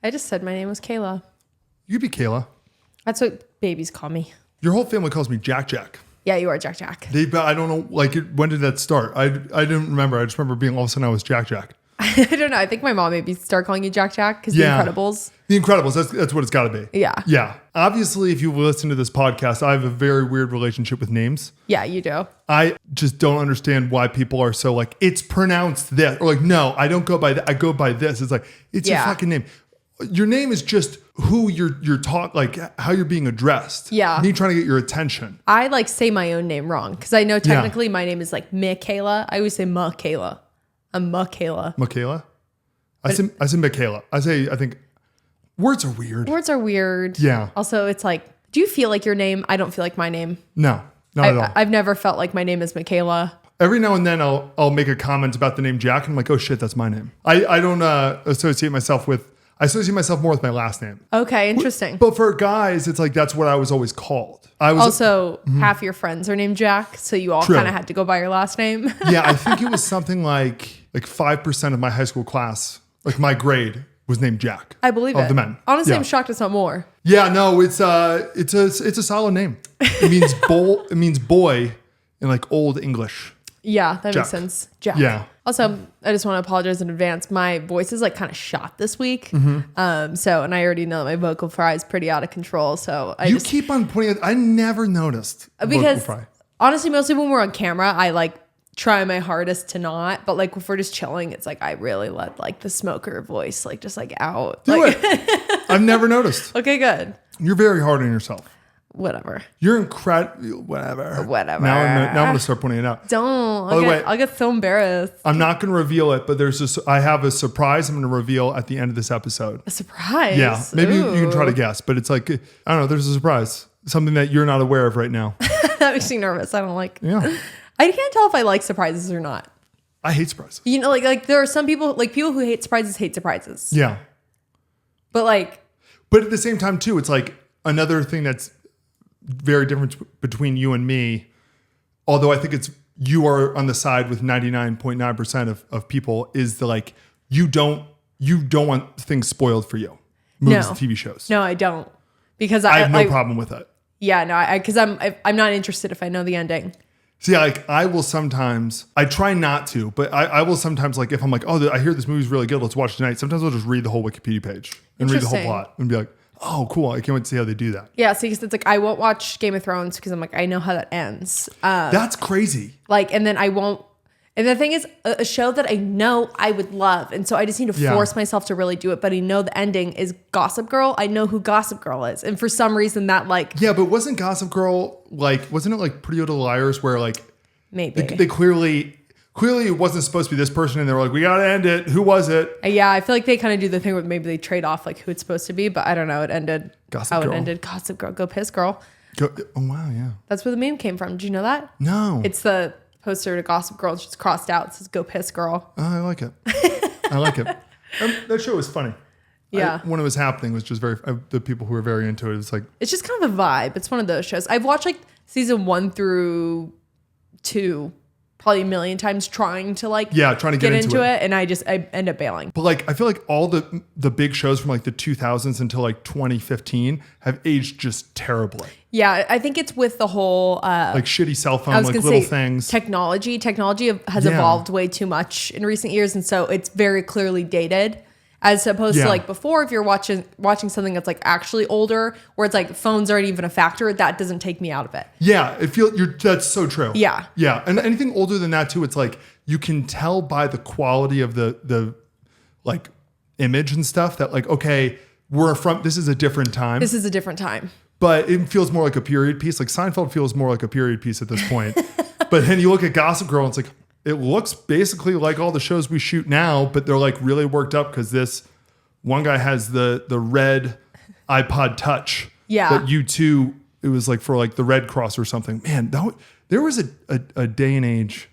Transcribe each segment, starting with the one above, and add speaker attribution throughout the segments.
Speaker 1: I just said my name was Kayla.
Speaker 2: You be Kayla.
Speaker 1: That's what babies call me.
Speaker 2: Your whole family calls me Jack Jack.
Speaker 1: Yeah, you are Jack Jack.
Speaker 2: I don't know, like, when did that start? I didn't remember. I just remember being all of a sudden I was Jack Jack.
Speaker 1: I don't know. I think my mom maybe start calling you Jack Jack because The Incredibles.
Speaker 2: The Incredibles. That's what it's got to be.
Speaker 1: Yeah.
Speaker 2: Yeah. Obviously, if you listen to this podcast, I have a very weird relationship with names.
Speaker 1: Yeah, you do.
Speaker 2: I just don't understand why people are so like, it's pronounced this. Or like, no, I don't go by that. I go by this. It's like, it's your fucking name. Your name is just who you're taught, like how you're being addressed.
Speaker 1: Yeah.
Speaker 2: Me trying to get your attention.
Speaker 1: I like say my own name wrong because I know technically my name is like Mikaela. I always say Mikaela. I'm Mikaela.
Speaker 2: Mikaela? I say Mikaela. I think words are weird.
Speaker 1: Words are weird.
Speaker 2: Yeah.
Speaker 1: Also, it's like, do you feel like your name? I don't feel like my name.
Speaker 2: No, not at all.
Speaker 1: I've never felt like my name is Mikaela.
Speaker 2: Every now and then I'll make a comment about the name Jack and I'm like, oh shit, that's my name. I don't associate myself more with my last name.
Speaker 1: Okay, interesting.
Speaker 2: But for guys, it's like that's what I was always called.
Speaker 1: Also, half your friends are named Jack, so you all kind of had to go by your last name.
Speaker 2: Yeah, I think it was something like 5% of my high school class, like my grade, was named Jack.
Speaker 1: I believe it.
Speaker 2: Of the men.
Speaker 1: Honestly, I'm shocked it's not more.
Speaker 2: Yeah, no, it's a solid name. It means boy in like old English.
Speaker 1: Yeah, that
Speaker 2: Jack.
Speaker 1: makes sense. Jack.
Speaker 2: Yeah.
Speaker 1: Also, I just want to apologize in advance. My voice is like kind of shot this week. And I already know that my vocal fry is pretty out of control. So I
Speaker 2: keep on pointing it. I never noticed.
Speaker 1: Because honestly, mostly when we're on camera, I like try my hardest to not. But like if we're just chilling, it's like I really let like the smoker voice like just like out.
Speaker 2: Do
Speaker 1: like,
Speaker 2: it. I've never noticed.
Speaker 1: Okay, good.
Speaker 2: You're very hard on yourself.
Speaker 1: Whatever.
Speaker 2: You're incredible. Whatever.
Speaker 1: Now
Speaker 2: I'm going to start pointing it out.
Speaker 1: Don't. I'll get so embarrassed.
Speaker 2: I'm not going to reveal it, but I have a surprise I'm going to reveal at the end of this episode.
Speaker 1: A surprise?
Speaker 2: Yeah. Maybe you can try to guess, but it's like, I don't know, there's a surprise. Something that you're not aware of right now.
Speaker 1: That makes me nervous. I don't like.
Speaker 2: Yeah.
Speaker 1: I can't tell if I like surprises or not.
Speaker 2: I hate surprises.
Speaker 1: You know, like there are some people, like people who hate surprises.
Speaker 2: Yeah.
Speaker 1: But
Speaker 2: at the same time too, it's like another thing that's very different between you and me. Although I think you are on the side with 99.9% of people is the like, you don't want things spoiled for you. Movies and TV shows.
Speaker 1: No, I don't. Because
Speaker 2: I have no problem with it.
Speaker 1: Yeah, no, because I'm not interested if I know the ending.
Speaker 2: See, like I will sometimes, I try not to, but I will sometimes like, if I'm like, oh, I hear this movie's really good, let's watch it tonight. Sometimes I'll just read the whole Wikipedia page and read the whole plot and be like, oh, cool. I can't wait to see how they do that.
Speaker 1: Yeah, see, because it's like, I won't watch Game of Thrones because I'm like, I know how that ends.
Speaker 2: That's crazy.
Speaker 1: Like, and then I won't. And the thing is, a show that I know I would love. And so I just need to force myself to really do it. But I know the ending is Gossip Girl. I know who Gossip Girl is. And for some reason that like.
Speaker 2: Yeah, but wasn't Gossip Girl wasn't it like Pretty Little Liars where like.
Speaker 1: Maybe.
Speaker 2: They clearly it wasn't supposed to be this person. And they were like, we got to end it. Who was it?
Speaker 1: Yeah, I feel like they kind of do the thing where maybe they trade off like who it's supposed to be. But I don't know. It ended.
Speaker 2: Gossip Girl.
Speaker 1: It ended. Gossip Girl. Go piss girl.
Speaker 2: Oh, wow. Yeah.
Speaker 1: That's where the meme came from. Did you know that?
Speaker 2: No.
Speaker 1: It's the poster to Gossip Girl. It's just crossed out. It says go piss girl.
Speaker 2: Oh, I like it. I like it. That show was funny.
Speaker 1: Yeah.
Speaker 2: When it was happening, it was just very, the people who were very into it, was like.
Speaker 1: It's just kind of a vibe. It's one of those shows. I've watched like season 1 through 2 probably a million times trying to get into it. And I end up bailing.
Speaker 2: But like, I feel like all the big shows from like the 2000s until like 2015 have aged just terribly.
Speaker 1: Yeah, I think it's with the whole
Speaker 2: like shitty cell phone, like little things.
Speaker 1: Technology has evolved way too much in recent years, and so it's very clearly dated. As opposed to like before, if you're watching something that's like actually older, where it's like phones aren't even a factor, that doesn't take me out of it.
Speaker 2: Yeah, that's so true.
Speaker 1: Yeah.
Speaker 2: Yeah. And anything older than that too, it's like you can tell by the quality of the like image and stuff that like, okay, this is a different time.
Speaker 1: This is a different time.
Speaker 2: But it feels more like a period piece. Like Seinfeld feels more like a period piece at this point. But then you look at Gossip Girl and it's like, it looks basically like all the shows we shoot now, but they're like really worked up because this one guy has the red iPod Touch.
Speaker 1: Yeah.
Speaker 2: That U2, it was like for like the Red Cross or something. Man, there was a day and age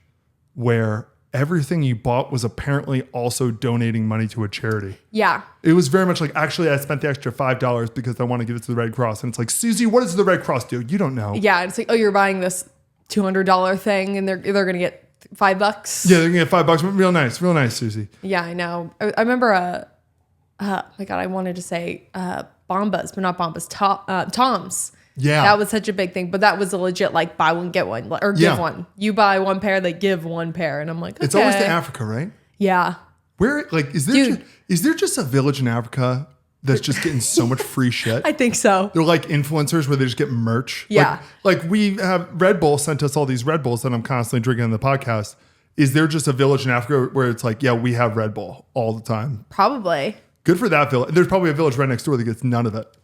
Speaker 2: where everything you bought was apparently also donating money to a charity.
Speaker 1: Yeah.
Speaker 2: It was very much like, actually, I spent the extra $5 because I want to give it to the Red Cross. And it's like, Susie, what does the Red Cross do? You don't know.
Speaker 1: Yeah. It's like, oh, you're buying this $200 thing and they're going to get $5.
Speaker 2: Yeah, they're gonna get $5. Real nice, Susie.
Speaker 1: Yeah, I know. I remember my God, I wanted to say Bombas, but not Bombas, Toms.
Speaker 2: Yeah.
Speaker 1: That was such a big thing, but that was a legit like buy one, get one, or give one. You buy one pair, they give one pair. And I'm like, okay.
Speaker 2: It's always to Africa, right?
Speaker 1: Yeah.
Speaker 2: Where, like, is there just a village in Africa that's just getting so much free shit?
Speaker 1: I think so.
Speaker 2: They're like influencers where they just get merch.
Speaker 1: Yeah.
Speaker 2: Like we have Red Bull sent us all these Red Bulls that I'm constantly drinking on the podcast. Is there just a village in Africa where it's like, yeah, we have Red Bull all the time?
Speaker 1: Probably.
Speaker 2: Good for that village. There's probably a village right next door that gets none of it.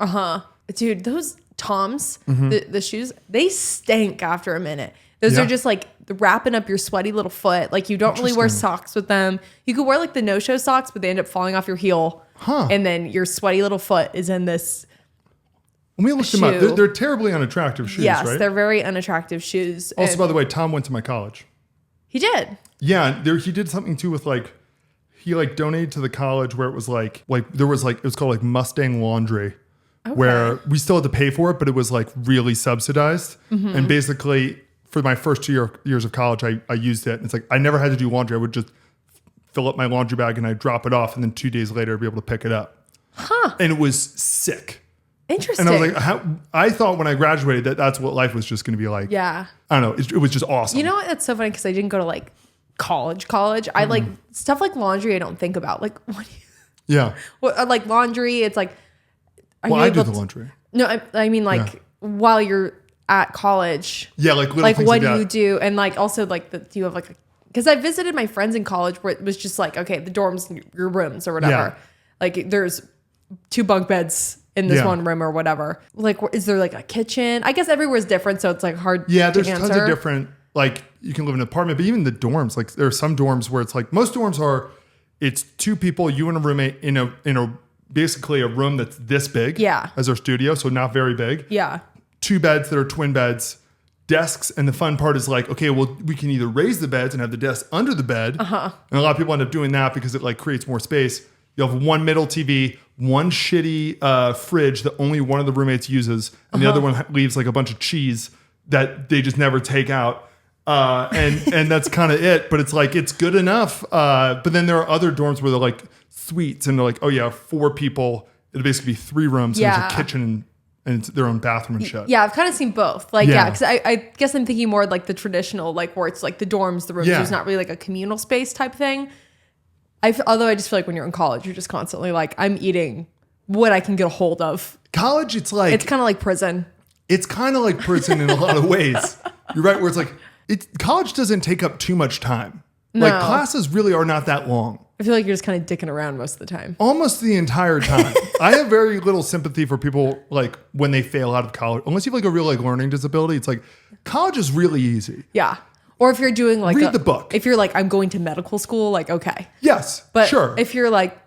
Speaker 1: Dude, those Toms, the shoes, they stink after a minute. Those are just like wrapping up your sweaty little foot. Like you don't really wear socks with them. You could wear like the no-show socks, but they end up falling off your heel. And then your sweaty little foot is in this
Speaker 2: Let me look them up. They're terribly unattractive shoes,
Speaker 1: yes,
Speaker 2: right?
Speaker 1: They're very unattractive shoes.
Speaker 2: Also, by the way, Tom went to my college.
Speaker 1: He did.
Speaker 2: Yeah, he did something too with like, he like donated to the college where it was like there was like, it was called like Mustang Laundry. Okay. Where we still had to pay for it, but it was like really subsidized. And basically, for my first 2 years of college, I used it. And it's like I never had to do laundry. I would just fill up my laundry bag and I'd drop it off, and then 2 days later, I'd be able to pick it up. And it was sick.
Speaker 1: Interesting.
Speaker 2: And I was like, I thought when I graduated that's what life was just going to be like.
Speaker 1: Yeah.
Speaker 2: I don't know. It was just awesome.
Speaker 1: You know what? That's so funny because I didn't go to like college. I like stuff like laundry. I don't think about like what.
Speaker 2: Yeah.
Speaker 1: Like laundry. It's like.
Speaker 2: I do the laundry.
Speaker 1: No, I mean like while you're at college.
Speaker 2: Yeah, like little
Speaker 1: like
Speaker 2: things
Speaker 1: what
Speaker 2: like
Speaker 1: do you do? And like also like do you have like because I visited my friends in college where it was just like okay the dorms your rooms or whatever.
Speaker 2: Yeah.
Speaker 1: Like there's 2 bunk beds in this one room or whatever. Like is there like a kitchen? I guess everywhere's different, so it's like hard.
Speaker 2: Yeah, there's
Speaker 1: to
Speaker 2: tons of different. Like you can live in an apartment, but even the dorms, like there are some dorms where it's like most dorms are. It's 2 people, you and a roommate in a basically a room that's this big as our studio, so not very big.
Speaker 1: Yeah.
Speaker 2: 2 beds that are twin beds, desks, and the fun part is like, okay, well, we can either raise the beds and have the desks under the bed, and a lot of people end up doing that because it like creates more space. You have one middle TV, one shitty fridge that only one of the roommates uses, and the other one leaves like a bunch of cheese that they just never take out. And that's kind of it, but it's like, it's good enough. But then there are other dorms where they're like suites and they're like, oh yeah, 4 people. It'll basically be 3 rooms. And there's a kitchen and it's their own bathroom and shit.
Speaker 1: Yeah. I've kind of seen both. Like, because I guess I'm thinking more like the traditional, like where it's like the dorms, the rooms, there's not really like a communal space type thing. Although I just feel like when you're in college, you're just constantly like, I'm eating what I can get a hold of.
Speaker 2: College, it's kind of like prison. It's kind of like prison in a lot of ways. You're right. Where it's like, college doesn't take up too much time. No. Like classes really are not that long.
Speaker 1: I feel like you're just kind of dicking around most of the time.
Speaker 2: Almost the entire time. I have very little sympathy for people like when they fail out of college. Unless you have like a real like learning disability, it's like college is really easy.
Speaker 1: Yeah. Or if you're doing like
Speaker 2: read the book.
Speaker 1: If you're like I'm going to medical school, like okay.
Speaker 2: Yes.
Speaker 1: But
Speaker 2: sure.
Speaker 1: If you're like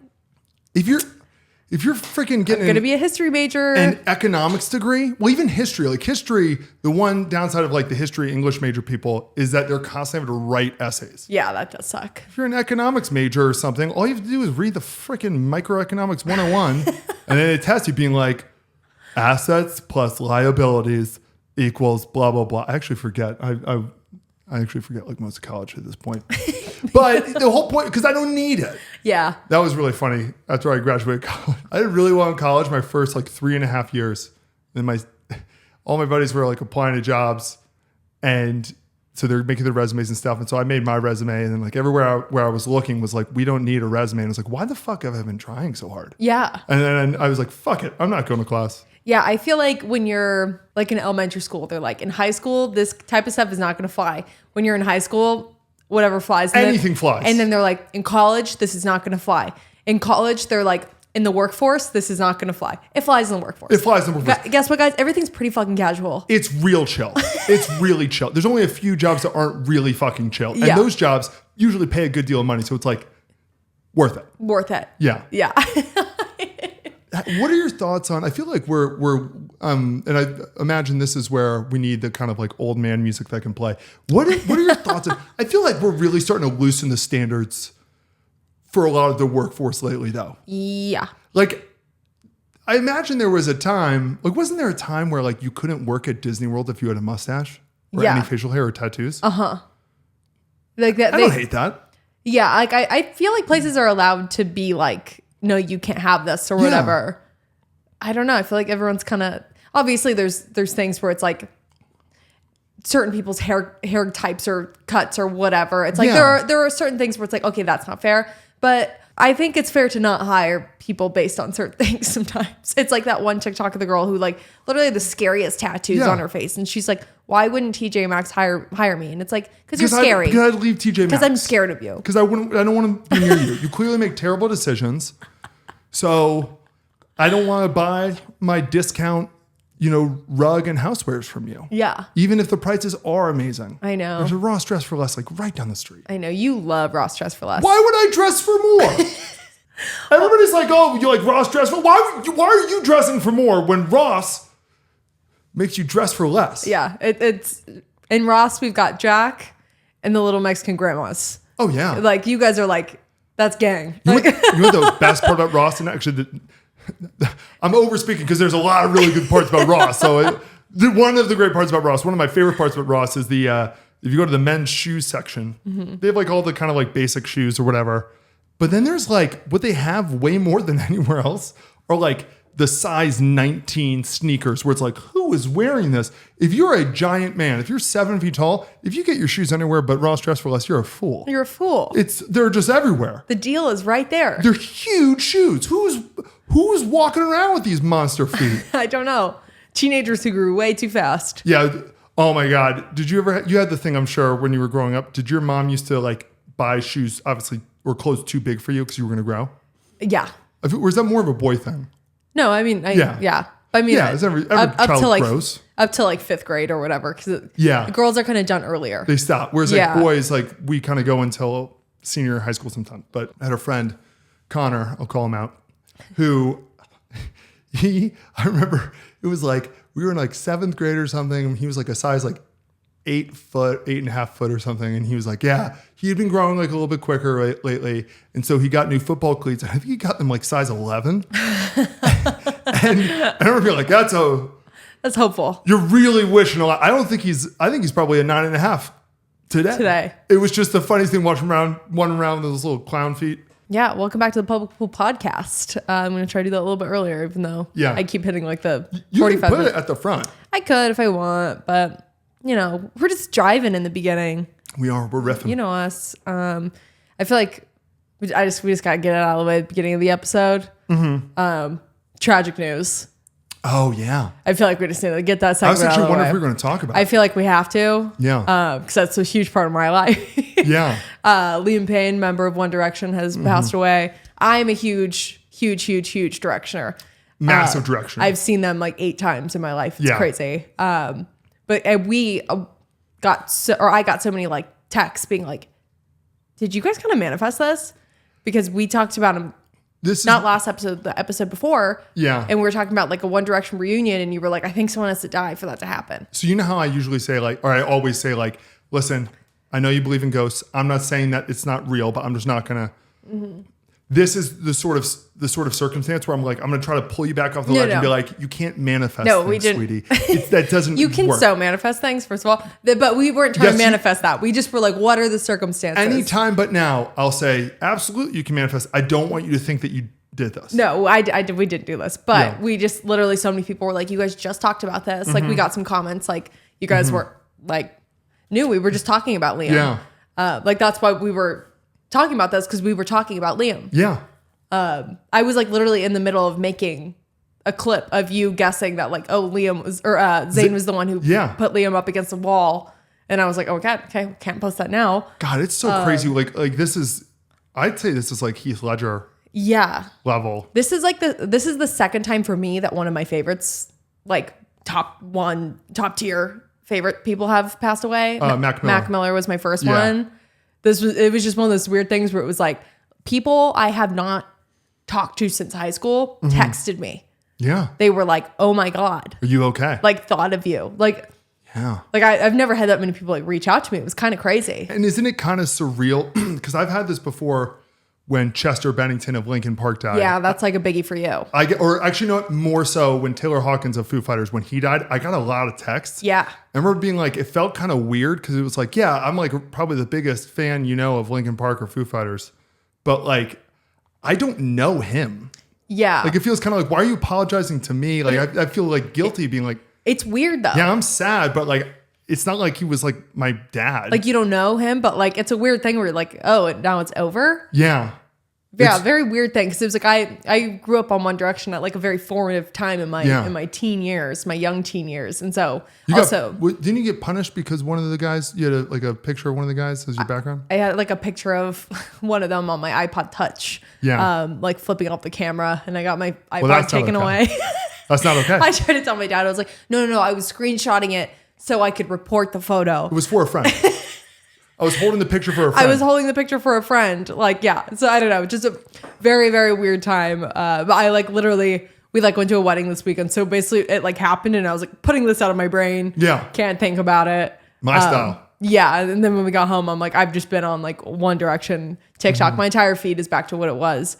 Speaker 2: if you're freaking getting
Speaker 1: going to be a history major,
Speaker 2: an economics degree, well, even history, like history, the one downside of like the history English major people is that they're constantly having to write essays.
Speaker 1: Yeah, that does suck.
Speaker 2: If you're an economics major or something, all you have to do is read the freaking microeconomics 101 and then it tests you being like assets plus liabilities equals blah, blah, blah. I actually forget. I actually forget like most of college at this point. But the whole point, because I don't need it.
Speaker 1: Yeah.
Speaker 2: That was really funny. After I graduated college, I did really well in college my first like 3.5 years. And all my buddies were like applying to jobs. And so they're making their resumes and stuff. And so I made my resume. And then like everywhere where I was looking was like, we don't need a resume. And I was like, why the fuck have I been trying so hard?
Speaker 1: Yeah.
Speaker 2: And then I was like, fuck it. I'm not going to class.
Speaker 1: Yeah, I feel like when you're like in elementary school, they're like in high school, this type of stuff is not going to fly. When you're in high school, whatever flies.
Speaker 2: Anything flies.
Speaker 1: And then they're like, in college, this is not going to fly. In college, they're like, in the workforce, this is not going to fly. It flies in the workforce.
Speaker 2: It flies in the workforce.
Speaker 1: Guess what, guys? Everything's pretty fucking casual.
Speaker 2: It's real chill. It's really chill. There's only a few jobs that aren't really fucking chill. And those jobs usually pay a good deal of money. So it's like, worth it.
Speaker 1: Worth it.
Speaker 2: Yeah.
Speaker 1: Yeah.
Speaker 2: What are your thoughts on? I feel like we're and I imagine this is where we need the kind of like old man music that can play. What are your thoughts on? I feel like we're really starting to loosen the standards for a lot of the workforce lately, though.
Speaker 1: Yeah.
Speaker 2: Like, I imagine there was a time. Like, wasn't there a time where like you couldn't work at Disney World if you had a mustache or any facial hair or tattoos?
Speaker 1: Like that.
Speaker 2: I don't hate that.
Speaker 1: Yeah, like I feel like places are allowed to be like no, you can't have this or whatever. I don't know. I feel like everyone's kind of, obviously there's things where it's like certain people's hair types or cuts or whatever. It's like there are certain things where it's like, okay, that's not fair. But I think it's fair to not hire people based on certain things sometimes. It's like that one TikTok of the girl who like literally had the scariest tattoos on her face. And she's like, why wouldn't TJ Maxx hire me? And it's like, because you're scary.
Speaker 2: Because I'd leave TJ Maxx.
Speaker 1: Because I'm scared of you.
Speaker 2: Because I don't want to be near you. You clearly make terrible decisions. So I don't want to buy my discount, rug and housewares from you. Yeah. Even if the prices are amazing.
Speaker 1: I know.
Speaker 2: There's a Ross Dress for Less, like right down the street.
Speaker 1: I know. You love Ross Dress for Less.
Speaker 2: Why would I dress for more? Everybody's like, oh, you like Ross Dress for why are you dressing for more when Ross makes you dress for less?
Speaker 1: Yeah. It's in Ross, we've got Jack and the little Mexican grandmas.
Speaker 2: Oh, yeah.
Speaker 1: Like, you guys are like, that's gang.
Speaker 2: You know the best part about Ross? And actually, I'm overspeaking because there's a lot of really good parts about Ross. So one of the great parts about Ross, one of my favorite parts about Ross is the, if you go to the men's shoes section, they have like all the kind of like basic shoes or whatever. But then there's like, what they have way more than anywhere else are like the size 19 sneakers where it's like, who is wearing this? If you're a giant man, if you're 7 feet tall, if you get your shoes anywhere but Ross Dress for Less, you're a fool.
Speaker 1: You're a fool.
Speaker 2: They're just everywhere.
Speaker 1: The deal is right there.
Speaker 2: They're huge shoes. Who's walking around with these monster feet?
Speaker 1: I don't know. Teenagers who grew way too fast.
Speaker 2: Yeah. Oh my God. Did you ever, you had the thing, I'm sure, when you were growing up, did your mom used to like buy shoes, obviously, or clothes too big for you because you were going to grow?
Speaker 1: Yeah.
Speaker 2: Or was that more of a boy thing?
Speaker 1: No, I mean, yeah. I mean,
Speaker 2: every child grows.
Speaker 1: Up to like 5th grade or whatever. Because girls are kind of done earlier.
Speaker 2: They stop. Whereas like boys, like we kind of go until senior high school sometimes. But I had a friend, Connor, I'll call him out, who I remember it was like, we were in like 7th grade or something. And he was like a size like 8.5 foot or something. And he was like, yeah, he had been growing like a little bit quicker lately. And so he got new football cleats. I think he got them like size 11. And I remember being like, that's
Speaker 1: hopeful.
Speaker 2: You're really wishing a lot. I think he's probably a 9.5 today. It was just the funniest thing watching one around with those little clown feet.
Speaker 1: Yeah. Welcome back to the Public Pool Podcast. I'm going to try to do that a little bit earlier, even though I keep hitting like the 45
Speaker 2: You can put it at the front.
Speaker 1: I could if I want, but we're just driving in the beginning.
Speaker 2: We're riffing.
Speaker 1: You know us. I feel like we just got to get it out of the way at the beginning of the episode. Mm-hmm. Tragic news.
Speaker 2: Oh, yeah.
Speaker 1: I feel like we just need to get that segment out of the way.
Speaker 2: I was actually wondering if we were going to talk about it.
Speaker 1: I feel like we have to.
Speaker 2: Yeah.
Speaker 1: Because that's a huge part of my life.
Speaker 2: Yeah.
Speaker 1: Liam Payne, member of One Direction, has passed away. I'm a huge Directioner.
Speaker 2: Massive Directioner.
Speaker 1: I've seen them like 8 times in my life. It's crazy. But I got so many like texts being like, did you guys kind of manifest this? Because we talked about him last episode, the episode before. Yeah. And we were talking about like a One Direction reunion and you were like, I think someone has to die for that to happen.
Speaker 2: So you know how I usually say I always say like, listen, I know you believe in ghosts. I'm not saying that it's not real, but I'm just not going to. This is the sort of circumstance where I'm like, I'm going to try to pull you back off the ledge and be like, you can't manifest things, we didn't. Sweetie. That doesn't
Speaker 1: You can
Speaker 2: work.
Speaker 1: so manifest things, first of all. But we weren't trying to manifest that. We just were like, what are the circumstances?
Speaker 2: Anytime but now, I'll say, absolutely, you can manifest. I don't want you to think that you did this.
Speaker 1: No, we didn't do this. But we just literally, so many people were like, you guys just talked about this. Like, we got some comments like, you guys were like, knew we were just talking about Liam. Yeah. Like, that's why we were talking about this, because we were talking about Liam.
Speaker 2: Yeah.
Speaker 1: I was like literally in the middle of making a clip of you guessing that like, oh, Liam was, or Zayn was the one who put Liam up against the wall. And I was like, oh, okay, can't post that now.
Speaker 2: God, it's so crazy. Like this is, I'd say this is like Heath Ledger.
Speaker 1: Yeah.
Speaker 2: Level.
Speaker 1: This is the second time for me that one of my favorites, like top tier favorite people have passed away.
Speaker 2: Mac Miller.
Speaker 1: Mac Miller was my first one. It was just one of those weird things where it was like people I have not talked to since high school texted me.
Speaker 2: Yeah.
Speaker 1: They were like, oh my God.
Speaker 2: Are you okay?
Speaker 1: Like thought of you. Like, yeah. Like I've never had that many people like reach out to me. It was kind of crazy.
Speaker 2: And isn't it kind of surreal? Because I've had this before when Chester Bennington of Linkin Park died.
Speaker 1: Yeah, that's like a biggie for you.
Speaker 2: Or actually, no, more so when Taylor Hawkins of Foo Fighters, when he died, I got a lot of texts.
Speaker 1: Yeah.
Speaker 2: I remember being like, it felt kind of weird because it was like, yeah, I'm like probably the biggest fan, of Linkin Park or Foo Fighters. But like, I don't know him.
Speaker 1: Yeah.
Speaker 2: Like, it feels kind of like, why are you apologizing to me? Like, I feel like guilty being like,
Speaker 1: it's weird though.
Speaker 2: yeah, I'm sad, but like, it's not like he was like my dad.
Speaker 1: Like, you don't know him, but like, it's a weird thing where you're like, oh, now it's over.
Speaker 2: Yeah.
Speaker 1: Yeah, very weird thing. Because it was like, I grew up on One Direction at like a very formative time in my teen years, my young teen years. And so
Speaker 2: didn't you get punished because one of the guys, you had like a picture of one of the guys as your background?
Speaker 1: I had like a picture of one of them on my iPod Touch.
Speaker 2: Yeah.
Speaker 1: Like flipping off the camera, and I got my iPod taken away.
Speaker 2: That's not okay.
Speaker 1: I tried to tell my dad. I was like, no, I was screenshotting it so I could report the photo.
Speaker 2: It was for a friend. I was holding the picture for a friend.
Speaker 1: I was holding the picture for a friend. Like, yeah. So I don't know. Just a very, very weird time. But I like literally, we like went to a wedding this weekend. So basically it like happened and I was like putting this out of my brain.
Speaker 2: Yeah.
Speaker 1: Can't think about it.
Speaker 2: My style.
Speaker 1: Yeah. And then when we got home, I'm like, I've just been on like One Direction TikTok. Mm-hmm. My entire feed is back to what it was.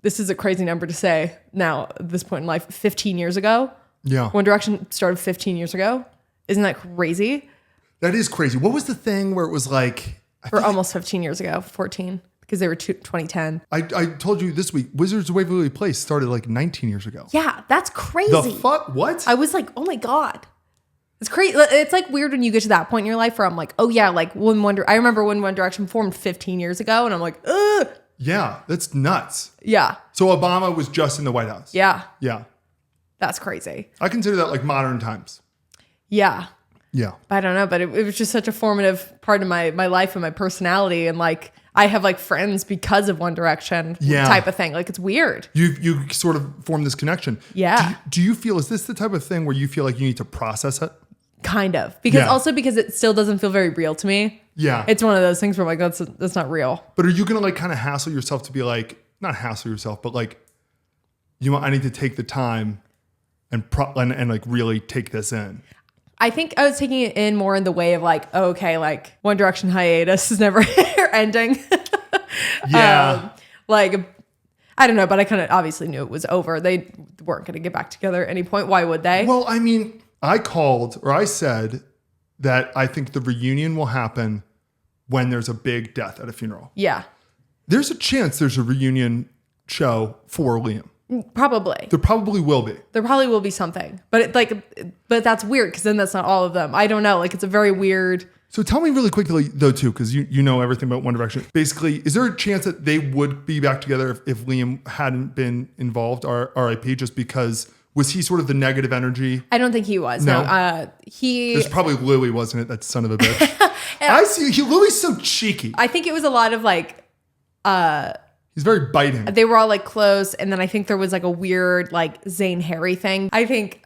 Speaker 1: This is a crazy number to say now at this point in life. 15 years ago.
Speaker 2: Yeah.
Speaker 1: One Direction started 15 years ago. Isn't that crazy?
Speaker 2: That is crazy. What was the thing where it was like...
Speaker 1: Or almost 15 years ago, 14, because they were 2010.
Speaker 2: I told you this week, Wizards of Waverly Place started like 19 years ago.
Speaker 1: Yeah, that's crazy.
Speaker 2: The fuck? What?
Speaker 1: I was like, oh my God. It's crazy. It's like weird when you get to that point in your life where I'm like, oh yeah, like I remember when One Direction formed 15 years ago and I'm like, ugh.
Speaker 2: Yeah, that's nuts.
Speaker 1: Yeah.
Speaker 2: So Obama was just in the White House.
Speaker 1: Yeah.
Speaker 2: Yeah.
Speaker 1: That's crazy.
Speaker 2: I consider that like modern times.
Speaker 1: Yeah.
Speaker 2: Yeah.
Speaker 1: I don't know, but it was just such a formative part of my life and my personality. And like, I have like friends because of One Direction type of thing. Like, it's weird.
Speaker 2: You sort of form this connection.
Speaker 1: Yeah.
Speaker 2: Do you feel, is this the type of thing where you feel like you need to process it?
Speaker 1: Kind of. Because it still doesn't feel very real to me.
Speaker 2: Yeah.
Speaker 1: It's one of those things where I'm like, that's not real.
Speaker 2: But are you going to like kind of hassle yourself to be like, not hassle yourself, but like, I need to take the time and like really take this in?
Speaker 1: I think I was taking it in more in the way of like, oh, okay, like One Direction hiatus is never ending.
Speaker 2: Yeah.
Speaker 1: Like, I don't know, but I kind of obviously knew it was over. They weren't going to get back together at any point. Why would they?
Speaker 2: Well, I mean, I said that I think the reunion will happen when there's a big death at a funeral.
Speaker 1: Yeah.
Speaker 2: There's a chance there's a reunion show for Liam.
Speaker 1: Probably.
Speaker 2: There probably will be.
Speaker 1: There probably will be something. But but that's weird because then that's not all of them. I don't know. Like, it's a very weird.
Speaker 2: So tell me really quickly though too, because you know everything about One Direction. Basically, is there a chance that they would be back together if Liam hadn't been involved, or RIP, just because was he sort of the negative energy?
Speaker 1: I don't think he was. No.
Speaker 2: There's probably Louis, wasn't it? That son of a bitch. I see. Louis so cheeky.
Speaker 1: I think it was a lot of like.
Speaker 2: He's very biting.
Speaker 1: They were all like close, and then I think there was like a weird like Zayn Harry thing. I think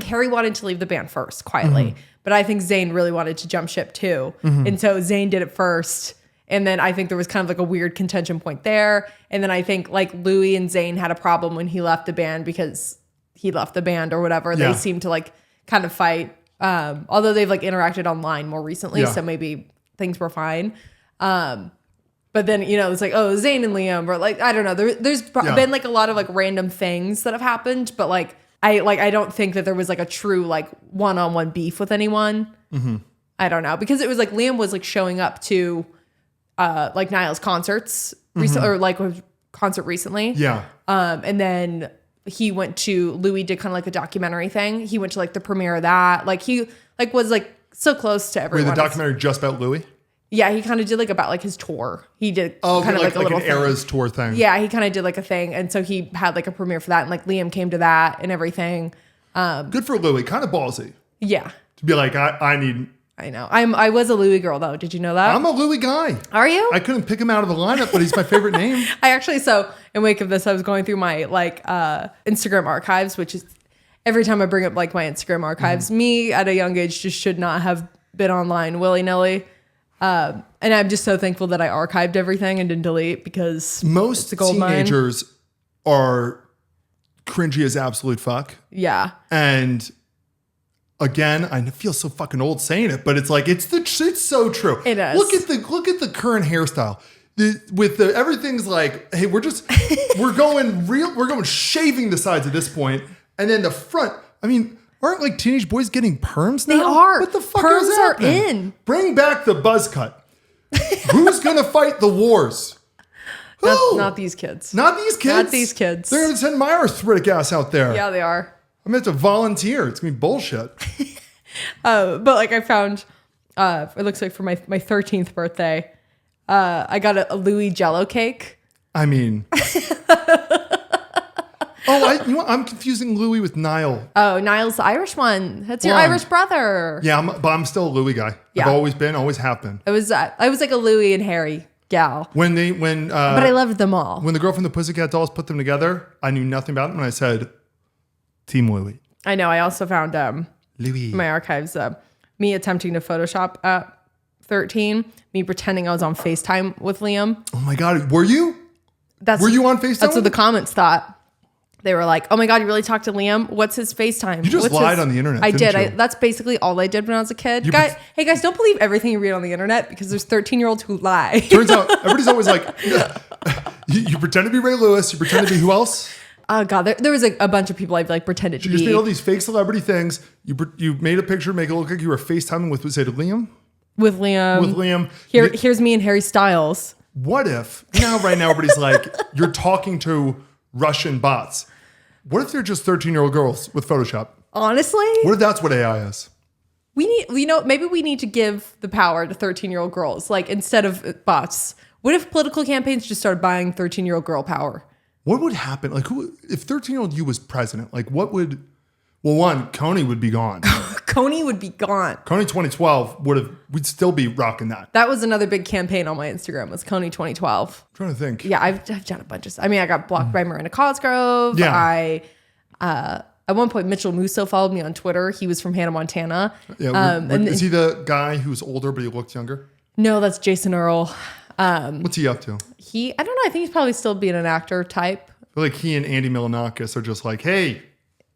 Speaker 1: Harry wanted to leave the band first quietly, but I think Zayn really wanted to jump ship too, and so Zayn did it first, and then I think there was kind of like a weird contention point there, and then I think like Louis and Zayn had a problem when he left the band because he left the band or whatever. Yeah. They seemed to like kind of fight, although they've like interacted online more recently, so maybe things were fine. But then, it's like, oh, Zayn and Liam, or like, I don't know. There's been like a lot of like random things that have happened, but like I don't think that there was like a true like one-on-one beef with anyone. Mm-hmm. I don't know, because it was like Liam was like showing up to like Niall's concerts recently, or like a concert recently.
Speaker 2: Yeah.
Speaker 1: And then he went to Louis did kind of like a documentary thing. He went to like the premiere of that. Like he like was like so close to everyone.
Speaker 2: Wait, the documentary just about Louis?
Speaker 1: Yeah, he kind of did like about like his tour. He did
Speaker 2: kind
Speaker 1: of like a little
Speaker 2: an Eras tour thing.
Speaker 1: Yeah, he kind of did like a thing, and so he had like a premiere for that, and like Liam came to that and everything.
Speaker 2: Good for Louis, kind of ballsy.
Speaker 1: Yeah,
Speaker 2: to be like, I
Speaker 1: know. I was a Louis girl though. Did you know that?
Speaker 2: I'm a Louis guy.
Speaker 1: Are you?
Speaker 2: I couldn't pick him out of the lineup, but he's my favorite name.
Speaker 1: I actually, so in wake of this, I was going through my like Instagram archives, which is every time I bring up like my Instagram archives, me at a young age just should not have been online willy-nilly. And I'm just so thankful that I archived everything and didn't delete, because
Speaker 2: most teenagers are cringy as absolute fuck.
Speaker 1: Yeah.
Speaker 2: And again, I feel so fucking old saying it, but it's like, it's so true.
Speaker 1: It is.
Speaker 2: Look at the current hairstyle. Everything's like, hey, we're going shaving the sides at this point. And then the front, I mean, aren't like teenage boys getting perms now?
Speaker 1: They are.
Speaker 2: What the fuck
Speaker 1: perms
Speaker 2: is happening?
Speaker 1: Are in.
Speaker 2: Bring back the buzz cut. Who's going to fight the wars?
Speaker 1: Not these kids.
Speaker 2: Not these kids?
Speaker 1: Not these kids.
Speaker 2: They're going to send my arthritic ass out there.
Speaker 1: Yeah, they are.
Speaker 2: I'm going to have to volunteer. It's going to be bullshit.
Speaker 1: But like I found, it looks like for my 13th birthday, I got a Louis Jello cake.
Speaker 2: I mean... I'm confusing Louis with Niall.
Speaker 1: Oh, Niall's the Irish one. That's your Irish brother.
Speaker 2: Yeah, but I'm still a Louis guy. Yeah. I've always been, always have been.
Speaker 1: I was like a Louis and Harry gal.
Speaker 2: But
Speaker 1: I loved them all.
Speaker 2: When the girl from the Pussycat Dolls put them together, I knew nothing about them, and I said, Team Louis.
Speaker 1: I know. I also found
Speaker 2: Louis
Speaker 1: in my archives me attempting to Photoshop at 13, me pretending I was on FaceTime with Liam.
Speaker 2: Oh my God, were you? Were you on FaceTime?
Speaker 1: That's what the comments thought. They were like, "Oh my God, you really talked to Liam? What's his FaceTime?"
Speaker 2: You just lied on the internet.
Speaker 1: I did. That's basically all I did when I was a kid. Hey guys, don't believe everything you read on the internet because there's 13-year-olds who lie.
Speaker 2: Turns out everybody's always like, you pretend to be Ray Lewis. You pretend to be who else?
Speaker 1: Oh God, there was a bunch of people I've like pretended to be.
Speaker 2: You just made all these fake celebrity things. You made a picture, make it look like you were FaceTiming with, say, Liam.
Speaker 1: With Liam. Here's me and Harry Styles.
Speaker 2: What if right now everybody's like, you're talking to Russian bots? What if they're just 13-year-old girls with Photoshop?
Speaker 1: Honestly?
Speaker 2: What if that's what AI is?
Speaker 1: Maybe we need to give the power to 13-year-old girls, like instead of bots. What if political campaigns just started buying 13-year-old girl power?
Speaker 2: What would happen? Like, if 13-year-old you was president, like what would, well, one, Coney would be gone.
Speaker 1: Coney would be gone.
Speaker 2: Coney 2012 we'd still be rocking that.
Speaker 1: That was another big campaign on my Instagram was Coney 2012.
Speaker 2: I'm trying to think.
Speaker 1: Yeah, I've done a bunch of, I got blocked by Miranda Cosgrove.
Speaker 2: Yeah.
Speaker 1: At one point, Mitchell Musso followed me on Twitter. He was from Hannah, Montana.
Speaker 2: Yeah. Is he the guy who's older, but he looks younger?
Speaker 1: No, that's Jason Earl.
Speaker 2: What's he up to?
Speaker 1: I don't know. I think he's probably still being an actor type.
Speaker 2: I feel like he and Andy Milonakis are just like, hey,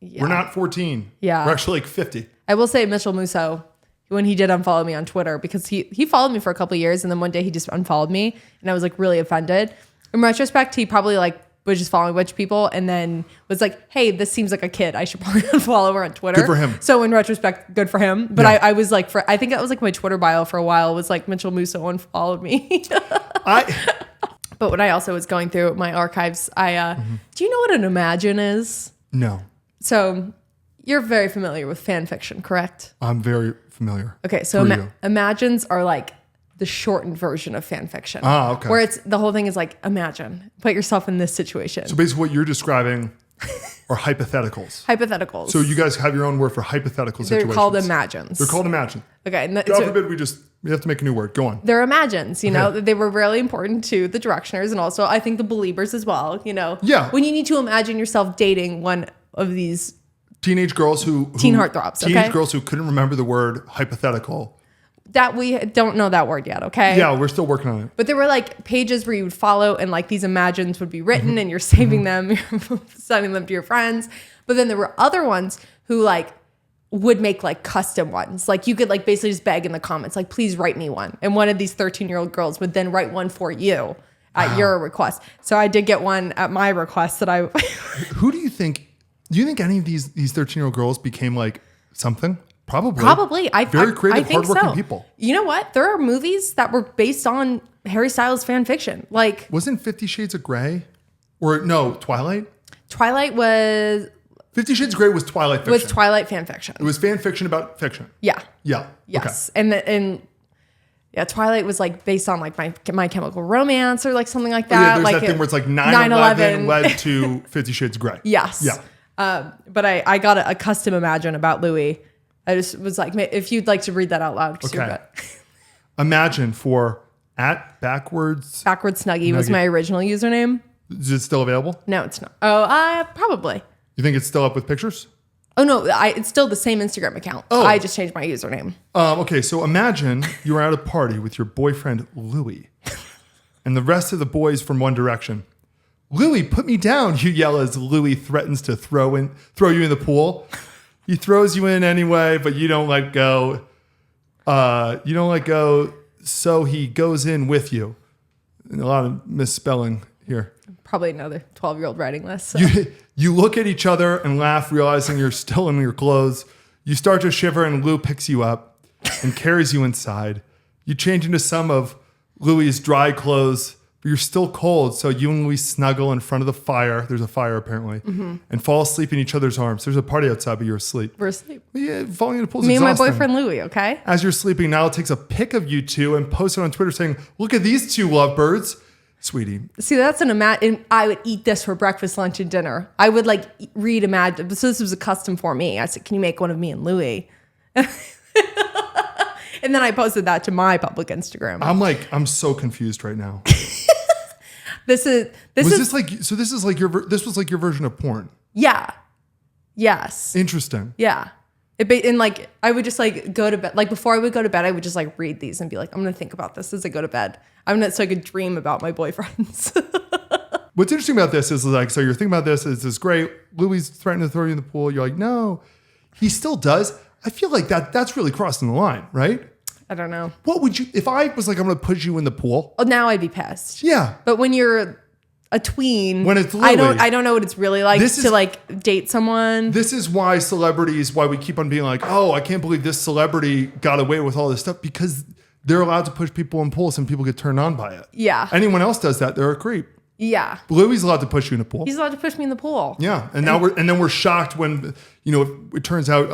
Speaker 2: we're not 14.
Speaker 1: Yeah.
Speaker 2: We're actually like 50.
Speaker 1: I will say Mitchell Musso, when he did unfollow me on Twitter, because he followed me for a couple of years and then one day he just unfollowed me and I was like really offended. In retrospect, he probably like was just following a bunch of people and then was like, hey, this seems like a kid. I should probably unfollow her on Twitter.
Speaker 2: Good for him.
Speaker 1: So in retrospect, good for him. But yeah. I was like, I think that was like my Twitter bio for a while was like Mitchell Musso unfollowed me. But when I also was going through my archives, do you know what an Imagine is?
Speaker 2: No.
Speaker 1: So you're very familiar with fan fiction, correct?
Speaker 2: I'm very familiar.
Speaker 1: Okay, so Imagines are like the shortened version of fan fiction.
Speaker 2: Ah, okay.
Speaker 1: Where the whole thing is like, imagine, put yourself in this situation.
Speaker 2: So basically what you're describing are hypotheticals.
Speaker 1: Hypotheticals.
Speaker 2: So you guys have your own word for hypothetical situations.
Speaker 1: They're called Imagines.
Speaker 2: They're called Imagine.
Speaker 1: Okay.
Speaker 2: God forbid we have to make a new word. Go on.
Speaker 1: They're Imagines, They were really important to the Directioners and also I think the Beliebers as well,
Speaker 2: Yeah.
Speaker 1: When you need to imagine yourself dating one of these
Speaker 2: teenage girls
Speaker 1: teen heartthrobs,
Speaker 2: Teenage girls who couldn't remember the word hypothetical.
Speaker 1: That we don't know that word yet, okay?
Speaker 2: Yeah, we're still working on it.
Speaker 1: But there were like pages where you would follow and like these Imagines would be written and you're saving them, you're sending them to your friends. But then there were other ones who like would make like custom ones. Like you could like basically just beg in the comments, like, please write me one. And one of these 13-year-old girls would then write one for you at your request. So I did get one at my request that I...
Speaker 2: Who do you think any of these 13-year-old girls became like something? Probably.
Speaker 1: Very
Speaker 2: creative,
Speaker 1: I think
Speaker 2: hardworking people.
Speaker 1: You know what? There are movies that were based on Harry Styles fan fiction. Like,
Speaker 2: wasn't 50 Shades of Grey? Or no, Twilight?
Speaker 1: Twilight was...
Speaker 2: 50 Shades of Grey was Twilight fiction.
Speaker 1: Was Twilight fan fiction.
Speaker 2: It was fan fiction about fiction.
Speaker 1: Yeah.
Speaker 2: Yeah.
Speaker 1: Yes.
Speaker 2: Okay.
Speaker 1: And Twilight was like based on like My Chemical Romance or like something like that.
Speaker 2: There's
Speaker 1: like
Speaker 2: that thing where it's like 9/11 led to 50 Shades of Grey.
Speaker 1: Yes.
Speaker 2: Yeah.
Speaker 1: But I got a custom Imagine about Louis. I just was like, if you'd like to read that out loud.
Speaker 2: Okay. Imagine for @backwards.
Speaker 1: Backwards Snuggie was my original username.
Speaker 2: Is it still available?
Speaker 1: No, it's not. Oh, probably.
Speaker 2: You think it's still up with pictures?
Speaker 1: Oh, no, it's still the same Instagram account. Oh. I just changed my username.
Speaker 2: Okay, so imagine you were at a party with your boyfriend, Louis, and the rest of the boys from One Direction. Louis, put me down, you yell as Louis threatens to throw you in the pool. He throws you in anyway, but you don't let go. So he goes in with you. And a lot of misspelling here.
Speaker 1: Probably another 12-year-old writing list. So.
Speaker 2: You look at each other and laugh, realizing you're still in your clothes. You start to shiver, and Lou picks you up and carries you inside. You change into some of Louis's dry clothes, but you're still cold. So you and Louis snuggle in front of the fire. There's a fire apparently, and fall asleep in each other's arms. There's a party outside, but you're asleep.
Speaker 1: We're asleep.
Speaker 2: Yeah, falling in the pool is
Speaker 1: Me and my
Speaker 2: exhausting.
Speaker 1: boyfriend Louis, okay?
Speaker 2: As you're sleeping, Niall takes a pic of you two and posts it on Twitter saying, "Look at these two lovebirds." Sweetie.
Speaker 1: See, that's I would eat this for breakfast, lunch, and dinner. I would like read Imagine. So this was a custom for me. I said, can you make one of me and Louis? And then I posted that to my public Instagram.
Speaker 2: I'm so confused right now.
Speaker 1: This was like your version of porn. Yeah. Yes.
Speaker 2: Interesting.
Speaker 1: Yeah. And like, I would just like go to bed. Like before I would go to bed, I would just like read these and be like, I'm going to think about this as I go to bed. So I could dream about my boyfriends.
Speaker 2: What's interesting about this is like, so you're thinking about this, is great. Louis threatening to throw you in the pool. You're like, no, he still does. I feel like that's really crossing the line, right?
Speaker 1: I don't know.
Speaker 2: What would you, if I was like, I'm going to push you in the pool?
Speaker 1: Oh, now I'd be pissed.
Speaker 2: Yeah.
Speaker 1: But when you're a tween,
Speaker 2: when it's Louis,
Speaker 1: I don't know what it's really like to like date someone.
Speaker 2: This is why we keep on being like, oh, I can't believe this celebrity got away with all this stuff, because they're allowed to push people in pools and people get turned on by it.
Speaker 1: Yeah.
Speaker 2: Anyone else does that, they're a creep.
Speaker 1: Yeah.
Speaker 2: Louis allowed to push you in the pool.
Speaker 1: He's allowed to push me in the pool.
Speaker 2: Yeah. And then we're shocked when, it turns out,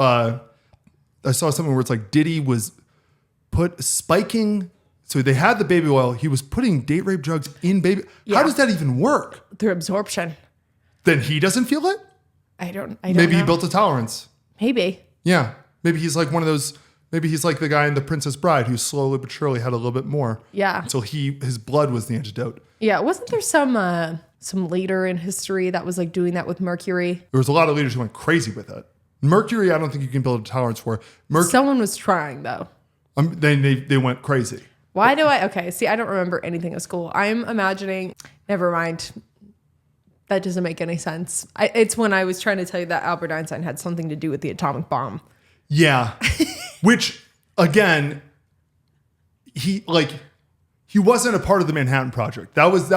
Speaker 2: I saw something where it's like Diddy was spiking. So they had the baby oil. He was putting date rape drugs in baby. Yeah. How does that even work?
Speaker 1: Through absorption.
Speaker 2: Then he doesn't feel it?
Speaker 1: I don't
Speaker 2: Maybe
Speaker 1: know.
Speaker 2: he built a tolerance.
Speaker 1: Maybe.
Speaker 2: Yeah. Maybe he's like one of those. Maybe he's like the guy in The Princess Bride who slowly but surely had a little bit more.
Speaker 1: Yeah.
Speaker 2: Until his blood was the antidote. Yeah.
Speaker 1: Wasn't there some leader in history that was like doing that with mercury?
Speaker 2: There was a lot of leaders who went crazy with it. Mercury, I don't think you can build a tolerance for.
Speaker 1: Someone was trying though.
Speaker 2: They went crazy.
Speaker 1: Why do okay, see, I don't remember anything at school. I'm imagining, never mind. That doesn't make any sense. It's when I was trying to tell you that Albert Einstein had something to do with the atomic bomb.
Speaker 2: Yeah. Which, again, he wasn't a part of the Manhattan Project. That was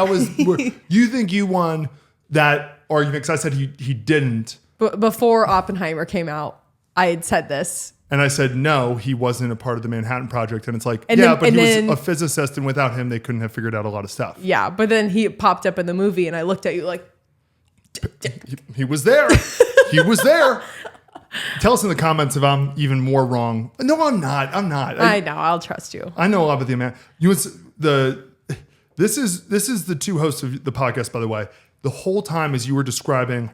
Speaker 2: you think you won that argument, because I said he didn't.
Speaker 1: But before Oppenheimer came out, I had said this.
Speaker 2: And I said, no, he wasn't a part of the Manhattan Project. And it's like, but he was a physicist, and without him, they couldn't have figured out a lot of stuff.
Speaker 1: Yeah, but then he popped up in the movie, and I looked at you like...
Speaker 2: He was there. He was there. Tell us in the comments if I'm even more wrong. No, I'm not.
Speaker 1: I know. I'll trust you.
Speaker 2: I know a lot about the man. This is the two hosts of the podcast, by the way. The whole time as you were describing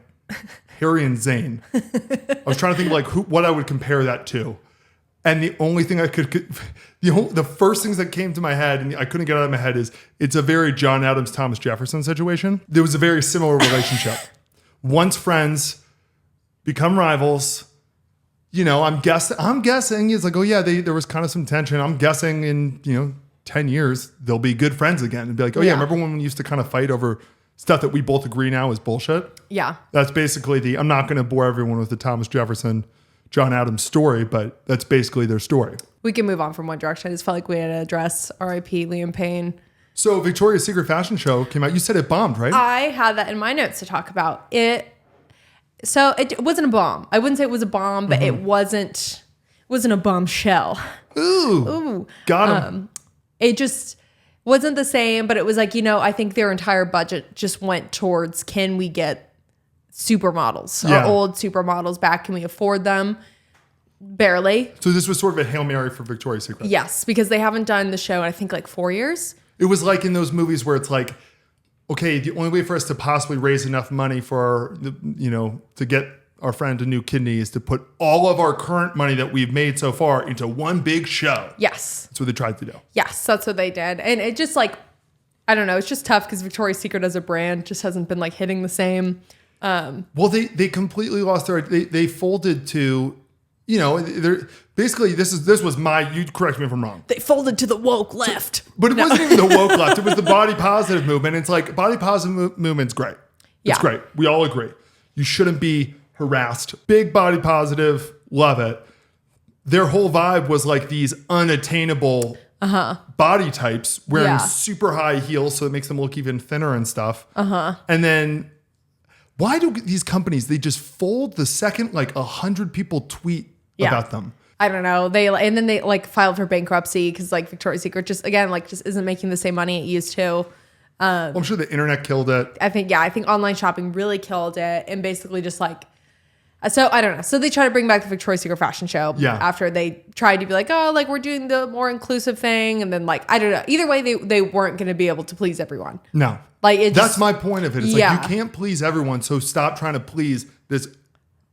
Speaker 2: Harry and Zayn, I was trying to think like what I would compare that to. And the only thing the first things that came to my head, and I couldn't get out of my head, is it's a very John Adams, Thomas Jefferson situation. There was a very similar relationship. Once friends, become rivals. I'm guessing it's like, oh yeah, there was kind of some tension. I'm guessing in 10 years they'll be good friends again and be like, oh yeah, remember when we used to kind of fight over stuff that we both agree now is bullshit?
Speaker 1: Yeah.
Speaker 2: That's basically I'm not going to bore everyone with the Thomas Jefferson, John Adams story, but that's basically their story.
Speaker 1: We can move on from One Direction. I just felt like we had to address R.I.P. Liam Payne.
Speaker 2: So Victoria's Secret fashion show came out. You said it bombed, right?
Speaker 1: I had that in my notes to talk about. So it wasn't a bomb. I wouldn't say it was a bomb, but it wasn't a bombshell.
Speaker 2: Ooh. Got him.
Speaker 1: It just wasn't the same, but it was like, I think their entire budget just went towards, can we get supermodels, our old supermodels back? Can we afford them? Barely.
Speaker 2: So this was sort of a Hail Mary for Victoria's Secret.
Speaker 1: Yes, because they haven't done the show in I think like 4 years.
Speaker 2: It was like in those movies where it's like, okay, the only way for us to possibly raise enough money for to get our friend a new kidney is to put all of our current money that we've made so far into one big show.
Speaker 1: Yes.
Speaker 2: That's what they tried to do.
Speaker 1: Yes, that's what they did. And it just like, I don't know, it's just tough because Victoria's Secret as a brand just hasn't been like hitting the same.
Speaker 2: Well, they completely lost they folded to, they're basically this was you correct me if I'm wrong.
Speaker 1: They folded to the woke left.
Speaker 2: But it wasn't even the woke left. It was the body positive movement. It's like body positive movement's great. It's great. We all agree. You shouldn't be harassed. Big body positive, love it. Their whole vibe was like these unattainable body types wearing super high heels, so it makes them look even thinner and stuff. And then why do these companies, they just fold the second like 100 people tweet about them?
Speaker 1: I don't know. And then they like filed for bankruptcy because like Victoria's Secret just isn't making the same money it used to.
Speaker 2: I'm sure the internet killed it.
Speaker 1: I think online shopping really killed it, and basically just like, so I don't know. So they try to bring back the Victoria's Secret fashion show after they tried to be like, oh, like we're doing the more inclusive thing. And then like, I don't know. Either way, they weren't going to be able to please everyone.
Speaker 2: No.
Speaker 1: Like
Speaker 2: that's my point of it. It's like, you can't please everyone. So stop trying to please this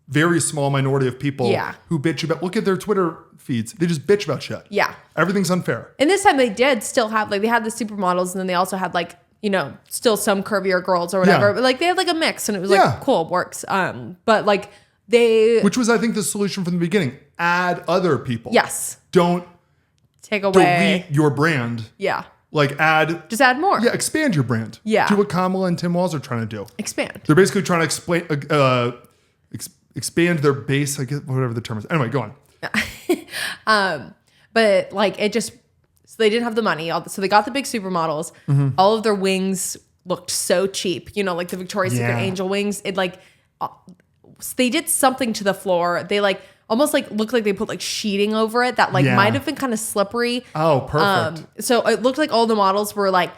Speaker 2: very small minority of people who bitch about, look at their Twitter feeds. They just bitch about shit.
Speaker 1: Yeah.
Speaker 2: Everything's unfair.
Speaker 1: And this time they did still have, like, they had the supermodels, and then they also had like, you know, still some curvier girls or whatever. But like they had like a mix, and it was like, cool, works. But like which was, I think, the solution from the beginning. Add other people. Yes. Don't take away. Delete your brand. Yeah. Like just add more. Yeah, expand your brand. Yeah. Do what Kamala and Tim Walz are trying to do. Expand. They're basically trying to expand their base, I guess, whatever the term is. Anyway, go on. But like it just, so they didn't have the money. So they got the big supermodels. Mm-hmm. All of their wings looked so cheap. You know, like the Victoria's Secret angel wings. It like, they did something to the floor. They like almost like looked like they put like sheeting over it that like might have been kind of slippery. Oh, perfect. So it looked like all the models were like,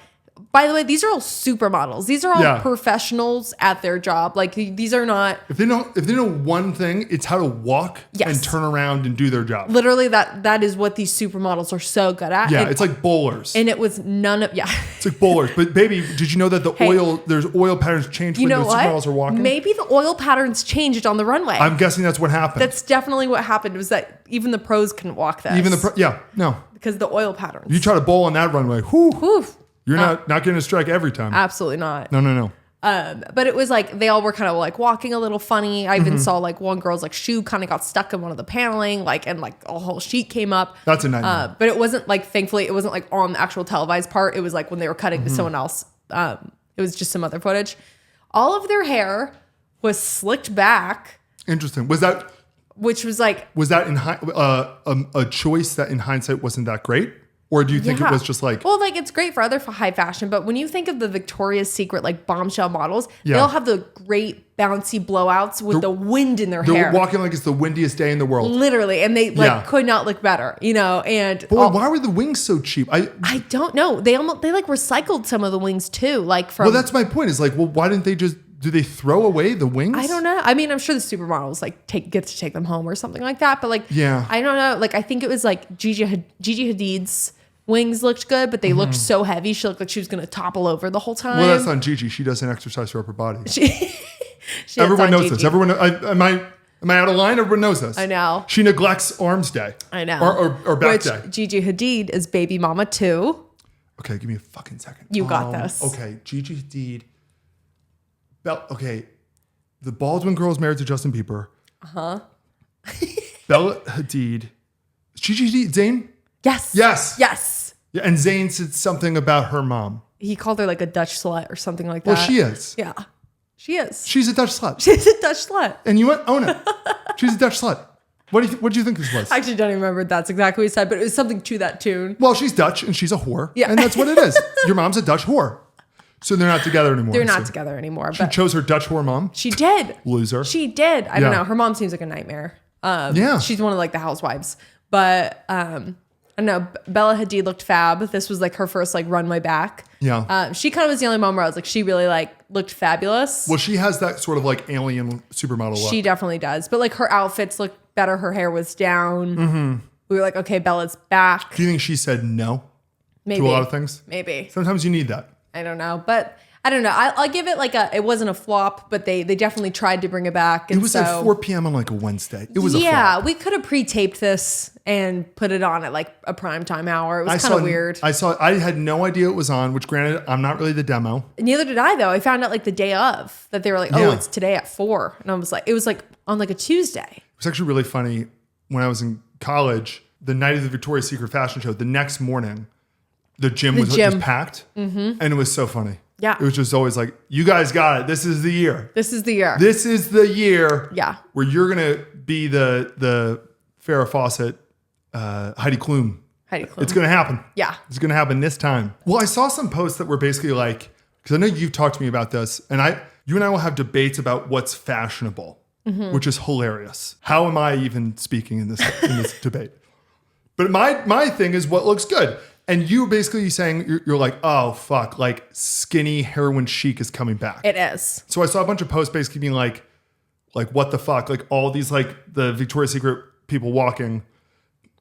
Speaker 1: by the way, these are all supermodels. These are all professionals at their job. Like these are not. If they know one thing, it's how to walk and turn around and do their job. Literally, that is what these supermodels are so good at. Yeah, it's like bowlers. And it was none of It's like bowlers. But baby, did you know that there's oil patterns change when the supermodels are walking? Maybe the oil patterns changed on the runway. I'm guessing that's what happened. That's definitely what happened. Was that even the pros couldn't walk this? Because the oil patterns. You try to bowl on that runway. Whew. You're not getting a strike every time. Absolutely not. No. But it was like they all were kind of like walking a little funny. I even saw like one girl's like shoe kind of got stuck in one of the paneling, like, and like a whole sheet came up. That's a nightmare. But it wasn't like, thankfully, it wasn't like on the actual televised part. It was like when they were cutting to someone else. It was just some other footage. All of their hair was slicked back. Interesting. Was that a choice that in hindsight wasn't that great? Or do you think it was just like... Well, like it's great for other high fashion, but when you think of the Victoria's Secret like bombshell models, they all have the great bouncy blowouts with the wind in their hair. They're walking like it's the windiest day in the world. Literally. And they could not look better, you know? And but why were the wings so cheap? I don't know. They like recycled some of the wings too. Like from... Well, that's my point. Is like, well, why didn't they just... Do they throw away the wings? I don't know. I mean, I'm sure the supermodels like get to take them home or something like that. But like, I don't know. Like, I think it was like Gigi Hadid's wings looked good, but they looked so heavy. She looked like she was going to topple over the whole time. Well, that's on Gigi. She doesn't exercise her upper body. Everyone knows this. Everyone. Am I out of line? Everyone knows this. I know. She neglects Arms Day. I know. Or Back Day. Gigi Hadid is baby mama too. Okay, give me a fucking second. You got this. Okay, Gigi Hadid. Okay, the Baldwin girl is married to Justin Bieber. Bella Hadid. Gigi Hadid, Zayn? Yes. Yeah, and Zayn said something about her mom. He called her like a Dutch slut or something like that. Well, she is. Yeah, she is. She's a Dutch slut. She's a Dutch slut. And you own it. She's a Dutch slut. What do you think this was? I actually don't even remember if that's exactly what he said, but it was something to that tune. Well, she's Dutch and she's a whore. Yeah. And that's what it is. Your mom's a Dutch whore. So they're not together anymore. They're not together anymore. She chose her Dutch whore mom? She did. Loser. She did. I don't know. Her mom seems like a nightmare. She's one of like the housewives. But I don't know. Bella Hadid looked fab. This was like her first like runway back. Yeah. She kind of was the only mom where I was like, she really like looked fabulous. Well, she has that sort of like alien supermodel look. She definitely does. But like her outfits looked better. Her hair was down. Mm-hmm. We were like, okay, Bella's back. Do you think she said no? Maybe. To a lot of things? Maybe. Sometimes you need that. I don't know, but I don't know. I'll give it like it wasn't a flop, but they definitely tried to bring it back. And it was at 4 p.m. on like a Wednesday. It was a flop. Yeah, we could have pre-taped this and put it on at like a primetime hour. It was kind of weird. I had no idea it was on, which granted, I'm not really the demo. Neither did I though. I found out like the day of that they were like, oh, it's today at 4. And I was like, it was like on like a Tuesday. It was actually really funny when I was in college, the night of the Victoria's Secret fashion show, the next morning, the gym was packed, and it was so funny. Yeah. It was just always like, you guys got it. This is the year. This is the year. This is the year where you're going to be the Farrah Fawcett, Heidi Klum. It's going to happen. Yeah. It's going to happen this time. Well, I saw some posts that were basically like, because I know you've talked to me about this, and you and I will have debates about what's fashionable, which is hilarious. How am I even speaking in this debate? But my thing is what looks good.
Speaker 2: And you basically saying, you're like, oh, fuck, like skinny heroin chic is coming back.
Speaker 1: It is.
Speaker 2: So I saw a bunch of posts basically being like, what the fuck? Like all these, like the Victoria's Secret people walking,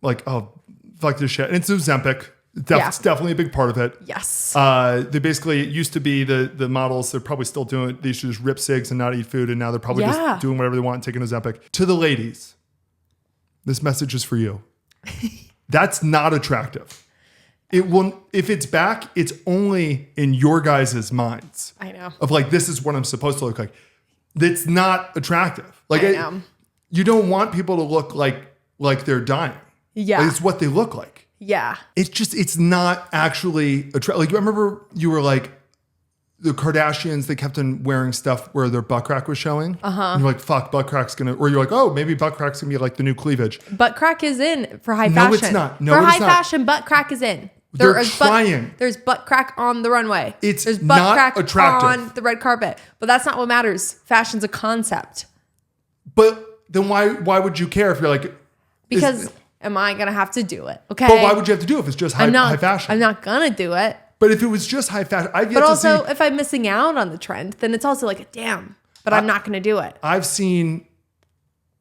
Speaker 2: like, oh, fuck this shit. And it's Ozempic. It's definitely a big part of it.
Speaker 1: Yes.
Speaker 2: They basically, it used to be the models, they're probably still doing it. They used to just rip cigs and not eat food. And now they're probably just doing whatever they want and taking Ozempic. To the ladies, this message is for you. That's not attractive. It will, if it's back, it's only in your guys' minds.
Speaker 1: I know.
Speaker 2: Of like, this is what I'm supposed to look like. That's not attractive. Like,
Speaker 1: I know.
Speaker 2: You don't want people to look like they're dying.
Speaker 1: Yeah.
Speaker 2: Like, it's what they look like.
Speaker 1: Yeah.
Speaker 2: It's not actually attractive. Like, I remember you were like, the Kardashians, they kept on wearing stuff where their butt crack was showing. And you're like, fuck, butt crack's gonna, or you're like, oh, maybe butt crack's gonna be like the new cleavage.
Speaker 1: Butt crack is in for high fashion.
Speaker 2: No, it's not. No,
Speaker 1: for
Speaker 2: it's
Speaker 1: high
Speaker 2: not.
Speaker 1: fashion, butt crack is in.
Speaker 2: They're trying.
Speaker 1: There's butt crack on the runway.
Speaker 2: There's
Speaker 1: butt
Speaker 2: not
Speaker 1: crack
Speaker 2: attractive.
Speaker 1: on the red carpet. But that's not what matters. Fashion's a concept.
Speaker 2: But then why would you care if you're like...
Speaker 1: Because am I going to have to do it? Okay.
Speaker 2: But why would you have to do it if it's just high fashion?
Speaker 1: I'm not going to do it.
Speaker 2: But if it was just high fashion...
Speaker 1: But also, if I'm missing out on the trend, then it's also like, damn, but I'm not going to do it.
Speaker 2: I've seen...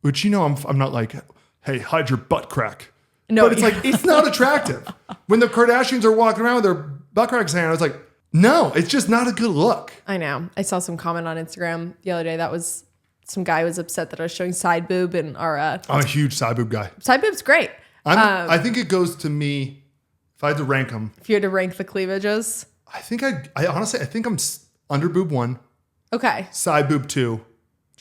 Speaker 2: Which, I'm not like, hey, hide your butt crack.
Speaker 1: No,
Speaker 2: but it's like, it's not attractive. When the Kardashians are walking around with their butt cracks hanging, I was like, no, it's just not a good look.
Speaker 1: I know. I saw some comment on Instagram the other day that was some guy was upset that I was showing side boob in our. I'm
Speaker 2: a huge side boob guy.
Speaker 1: Side boob's great.
Speaker 2: I think it goes to me. If I had to rank them,
Speaker 1: if you had to rank the cleavages,
Speaker 2: I honestly think I'm under boob 1.
Speaker 1: Okay.
Speaker 2: Side boob 2.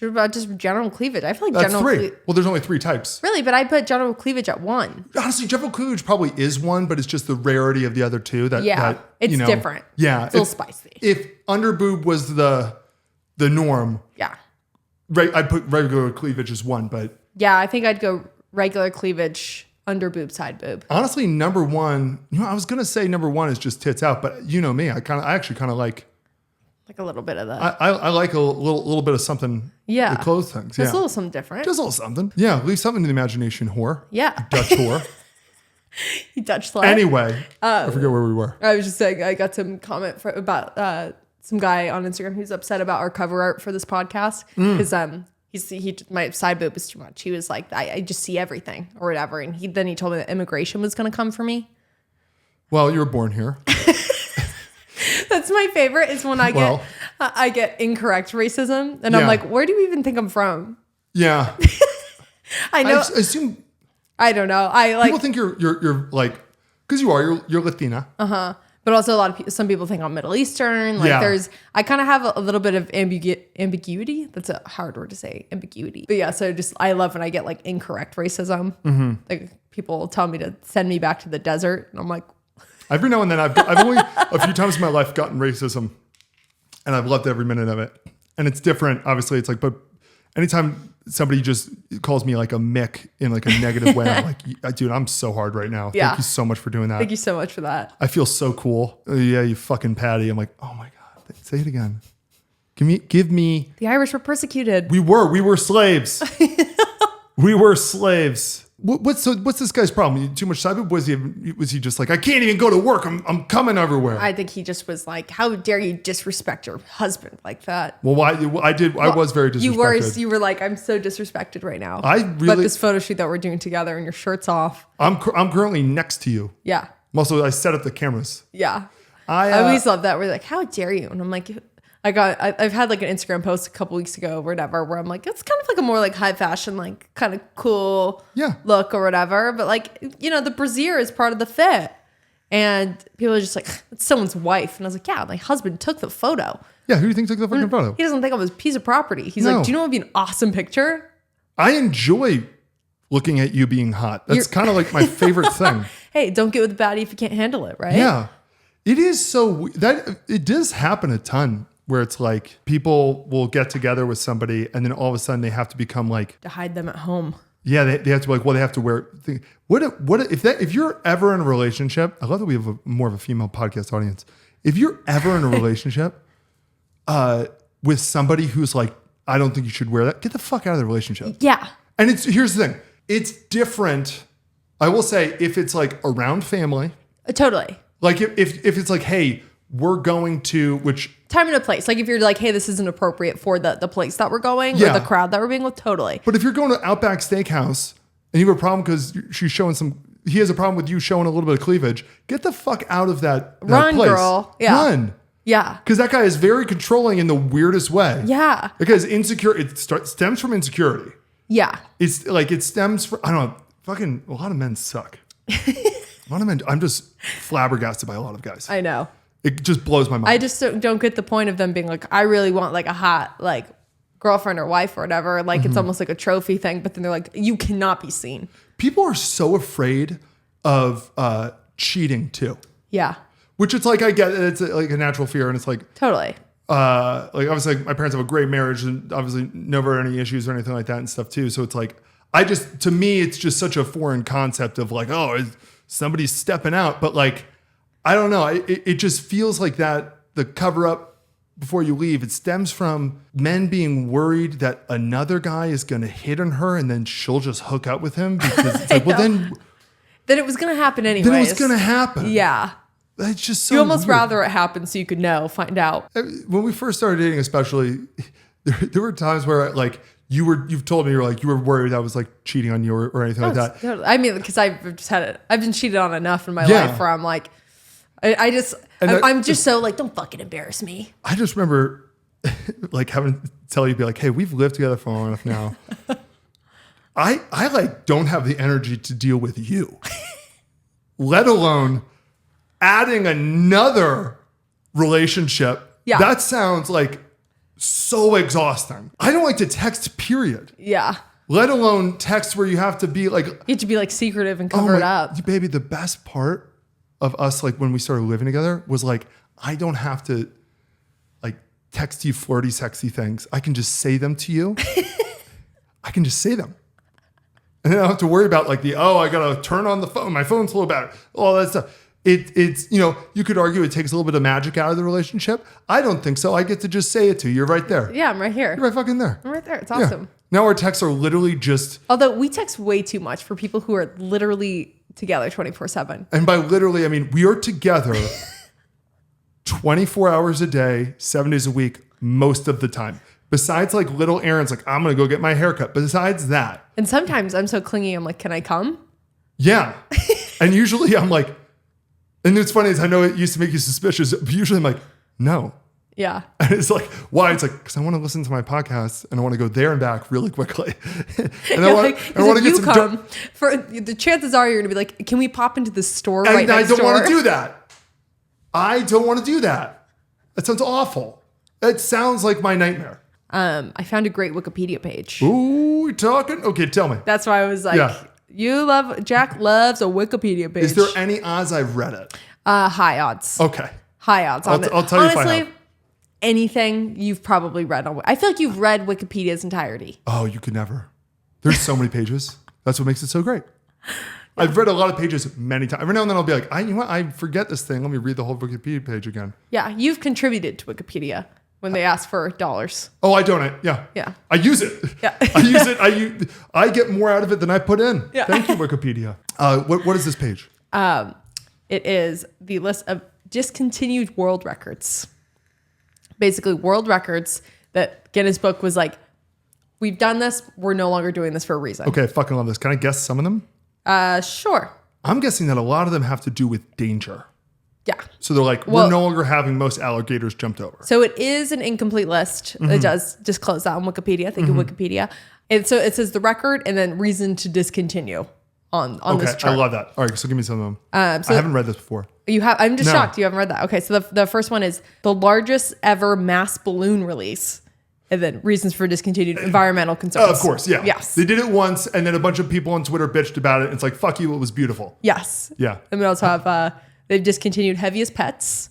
Speaker 1: About just general cleavage. I feel like
Speaker 2: that's
Speaker 1: general
Speaker 2: 3. Well, there's only 3 types.
Speaker 1: Really, but I put general cleavage at 1.
Speaker 2: Honestly, general cleavage probably is 1, but it's just the rarity of the other 2 that
Speaker 1: it's different.
Speaker 2: Yeah,
Speaker 1: it's a little spicy.
Speaker 2: If under boob was the norm, I'd put regular cleavage as 1, but
Speaker 1: yeah, I think I'd go regular cleavage, under boob, side boob.
Speaker 2: Honestly, number 1, I was gonna say number 1 is just tits out, but you know me, I actually kind of like
Speaker 1: a little bit of that.
Speaker 2: I like a little bit of something.
Speaker 1: Yeah,
Speaker 2: the clothes things.
Speaker 1: Just a little something different.
Speaker 2: Just a little something. Yeah, leave something to the imagination, whore.
Speaker 1: Yeah,
Speaker 2: Dutch whore.
Speaker 1: You Dutch slut.
Speaker 2: Anyway, I forget where we were.
Speaker 1: I was just saying I got some comment about some guy on Instagram who's upset about our cover art for this podcast because my side boob is too much. He was like, I just see everything or whatever, and then he told me that immigration was going to come for me.
Speaker 2: Well, you were born here.
Speaker 1: That's my favorite is when I get incorrect racism, and I'm like, where do you even think I'm from?
Speaker 2: Yeah,
Speaker 1: I know.
Speaker 2: I assume.
Speaker 1: I don't know.
Speaker 2: People think you're like because you're Latina.
Speaker 1: But also some people think I'm Middle Eastern. Like I kind of have a little bit of ambiguity. That's a hard word to say, ambiguity. But yeah, so I love when I get like incorrect racism. Like people tell me to send me back to the desert, and I'm like.
Speaker 2: Every now and then I've only a few times in my life gotten racism, and I've loved every minute of it. And it's different, obviously. It's like, but anytime somebody just calls me like a Mick in like a negative way, I'm like, dude, I'm so hard right now.
Speaker 1: Yeah.
Speaker 2: Thank you so much for doing that.
Speaker 1: Thank you so much for that.
Speaker 2: I feel so cool. Yeah, you fucking Patty. I'm like, oh my God, say it again. Give me.
Speaker 1: The Irish were persecuted.
Speaker 2: We were slaves. We were slaves. What's this guy's problem? Too much side boob? Was he just like, I can't even go to work. I'm coming everywhere.
Speaker 1: I think he just was like, how dare you disrespect your husband like that?
Speaker 2: Well, I was very disrespected.
Speaker 1: You were like, I'm so disrespected right now.
Speaker 2: But
Speaker 1: this photo shoot that we're doing together and your shirt's off.
Speaker 2: I'm currently next to you.
Speaker 1: Yeah.
Speaker 2: Also, I set up the cameras.
Speaker 1: Yeah. I always love that. We're like, how dare you? And I'm like, I've had like an Instagram post a couple weeks ago or whatever where I'm like, it's kind of like a more like high fashion, like kind of cool look or whatever. But like, the brassiere is part of the fit. And people are just like, it's someone's wife. And I was like, yeah, my husband took the photo.
Speaker 2: Yeah, who do you think took the fucking photo?
Speaker 1: He doesn't think I was a piece of property. He's like, do you know what would be an awesome picture?
Speaker 2: I enjoy looking at you being hot. That's kind of like my favorite thing.
Speaker 1: Hey, don't get with the baddie if you can't handle it, right?
Speaker 2: Yeah. It is so that it does happen a ton. Where it's like people will get together with somebody and then all of a sudden they have to become like
Speaker 1: to hide them at home.
Speaker 2: Yeah, they have to be like, well, they have to wear. If you're ever in a relationship? I love that we have more of a female podcast audience. If you're ever in a relationship with somebody who's like, I don't think you should wear that, get the fuck out of the relationship.
Speaker 1: Yeah.
Speaker 2: And here's the thing, it's different. I will say if it's like around family
Speaker 1: Totally.
Speaker 2: Like if it's like, hey, we're going to, which
Speaker 1: time and a place. Like if you're like, hey, this isn't appropriate for the place that we're going or the crowd that we're being with. Totally.
Speaker 2: But if you're going to Outback Steakhouse and you have a problem because he has a problem with you showing a little bit of cleavage, get the fuck out of that
Speaker 1: Run,
Speaker 2: place.
Speaker 1: girl. Yeah.
Speaker 2: Run.
Speaker 1: Yeah.
Speaker 2: Because that guy is very controlling in the weirdest way.
Speaker 1: Yeah.
Speaker 2: Because it stems from insecurity.
Speaker 1: Yeah.
Speaker 2: It's like, it stems from, I don't know, fucking, a lot of men suck. A lot of men, I'm just flabbergasted by a lot of guys.
Speaker 1: I know.
Speaker 2: It just blows my mind.
Speaker 1: I just don't get the point of them being like, I really want like a hot, like, girlfriend or wife or whatever. Like, it's almost like a trophy thing. But then they're like, you cannot be seen. People
Speaker 2: are so afraid of cheating too.
Speaker 1: Yeah.
Speaker 2: Which it's like, I get it. It's like a natural fear. And it's like,
Speaker 1: totally.
Speaker 2: Like obviously my parents have a great marriage and obviously never any issues or anything like that and stuff too. So it's like, to me, it's just such a foreign concept of like, oh, somebody's stepping out. But like, I don't know. It just feels like that the cover up before you leave, it stems from men being worried that another guy is going to hit on her and then she'll just hook up with him because it's like, well, then
Speaker 1: it was going to happen anyways.
Speaker 2: Then it was going to happen.
Speaker 1: Yeah.
Speaker 2: It's just so
Speaker 1: you almost
Speaker 2: weird.
Speaker 1: rather it happen so you could find out.
Speaker 2: When we first started dating, especially, there were times where like you've told me you were worried I was like cheating on you or anything like that.
Speaker 1: Totally. I mean, because I've been cheated on enough in my life where I'm like, I'm just so like, don't fucking embarrass me.
Speaker 2: I just remember like having to tell you, be like, hey, we've lived together for long enough now. I like don't have the energy to deal with you, let alone adding another relationship.
Speaker 1: Yeah.
Speaker 2: That sounds like so exhausting. I don't like to text, period.
Speaker 1: Yeah.
Speaker 2: Let alone text where you have to be like,
Speaker 1: you have to be like secretive and cover it up.
Speaker 2: Baby, the best part of us, like when we started living together, was like, I don't have to like text you flirty, sexy things. I can just say them to you. I can just say them. And then I don't have to worry about like I got to turn on the phone. My phone's full of battery. All that stuff. It's you could argue it takes a little bit of magic out of the relationship. I don't think so. I get to just say it to you. You're right there.
Speaker 1: Yeah, I'm right here.
Speaker 2: You're right fucking there.
Speaker 1: I'm right there. It's awesome.
Speaker 2: Yeah. Now our texts are literally just...
Speaker 1: Although we text way too much for people who are literally together 24/7.
Speaker 2: And by literally, I mean, we are together 24 hours a day, 7 days a week, most of the time. Besides like little errands, like I'm going to go get my hair cut. Besides that.
Speaker 1: And sometimes I'm so clingy, I'm like, can I come?
Speaker 2: Yeah. And usually I'm like... And it's funny is I know it used to make you suspicious, but usually I'm like, no.
Speaker 1: Yeah.
Speaker 2: And it's like, why? It's like, because I want to listen to my podcast and I want to go there and back really quickly. And I want to get some...
Speaker 1: For the chances are you're going to be like, can we pop into the store
Speaker 2: and
Speaker 1: right next door?
Speaker 2: I don't want to do that. I don't want to do that. That sounds awful. It sounds like my nightmare.
Speaker 1: I found a great Wikipedia page.
Speaker 2: Ooh, we talking? Okay, tell me.
Speaker 1: That's why I was like, Jack loves a Wikipedia page.
Speaker 2: Is there any odds I've read it?
Speaker 1: High odds.
Speaker 2: Okay.
Speaker 1: High odds on it.
Speaker 2: I'll tell you if I have.
Speaker 1: Honestly, anything you've probably read on. I feel like you've read Wikipedia's entirety.
Speaker 2: Oh, you could never. There's so many pages. That's what makes it so great. Yeah. I've read a lot of pages many times. Every now and then I'll be like, I forget this thing. Let me read the whole Wikipedia page again.
Speaker 1: Yeah, you've contributed to Wikipedia when they ask for dollars.
Speaker 2: Oh, I donate. Yeah.
Speaker 1: Yeah.
Speaker 2: I use it.
Speaker 1: Yeah.
Speaker 2: I use it. I get more out of it than I put in.
Speaker 1: Yeah.
Speaker 2: Thank you, Wikipedia. What is this page?
Speaker 1: It is the list of discontinued world records. Basically, world records that Guinness Book was like, we've done this. We're no longer doing this for a reason.
Speaker 2: Okay, I fucking love this. Can I guess some of them?
Speaker 1: Sure. I'm
Speaker 2: guessing that a lot of them have to do with danger.
Speaker 1: Yeah.
Speaker 2: So they're like, we're no longer having most alligators jumped over. So
Speaker 1: it is an incomplete list. Mm-hmm. It does disclose that on Wikipedia. Thank you, Wikipedia. And so it says the record and then reason to discontinue on this chart.
Speaker 2: I love that. All right, so give me some of them. I haven't read this before.
Speaker 1: You have? I'm just shocked you haven't read that. Okay, so the first one is the largest ever mass balloon release. And then reasons for discontinued environmental concerns.
Speaker 2: Of course, yeah.
Speaker 1: Yes.
Speaker 2: They did it once, and then a bunch of people on Twitter bitched about it. It's like, fuck you, it was beautiful.
Speaker 1: Yes.
Speaker 2: Yeah.
Speaker 1: And we also have, they've discontinued heaviest pets.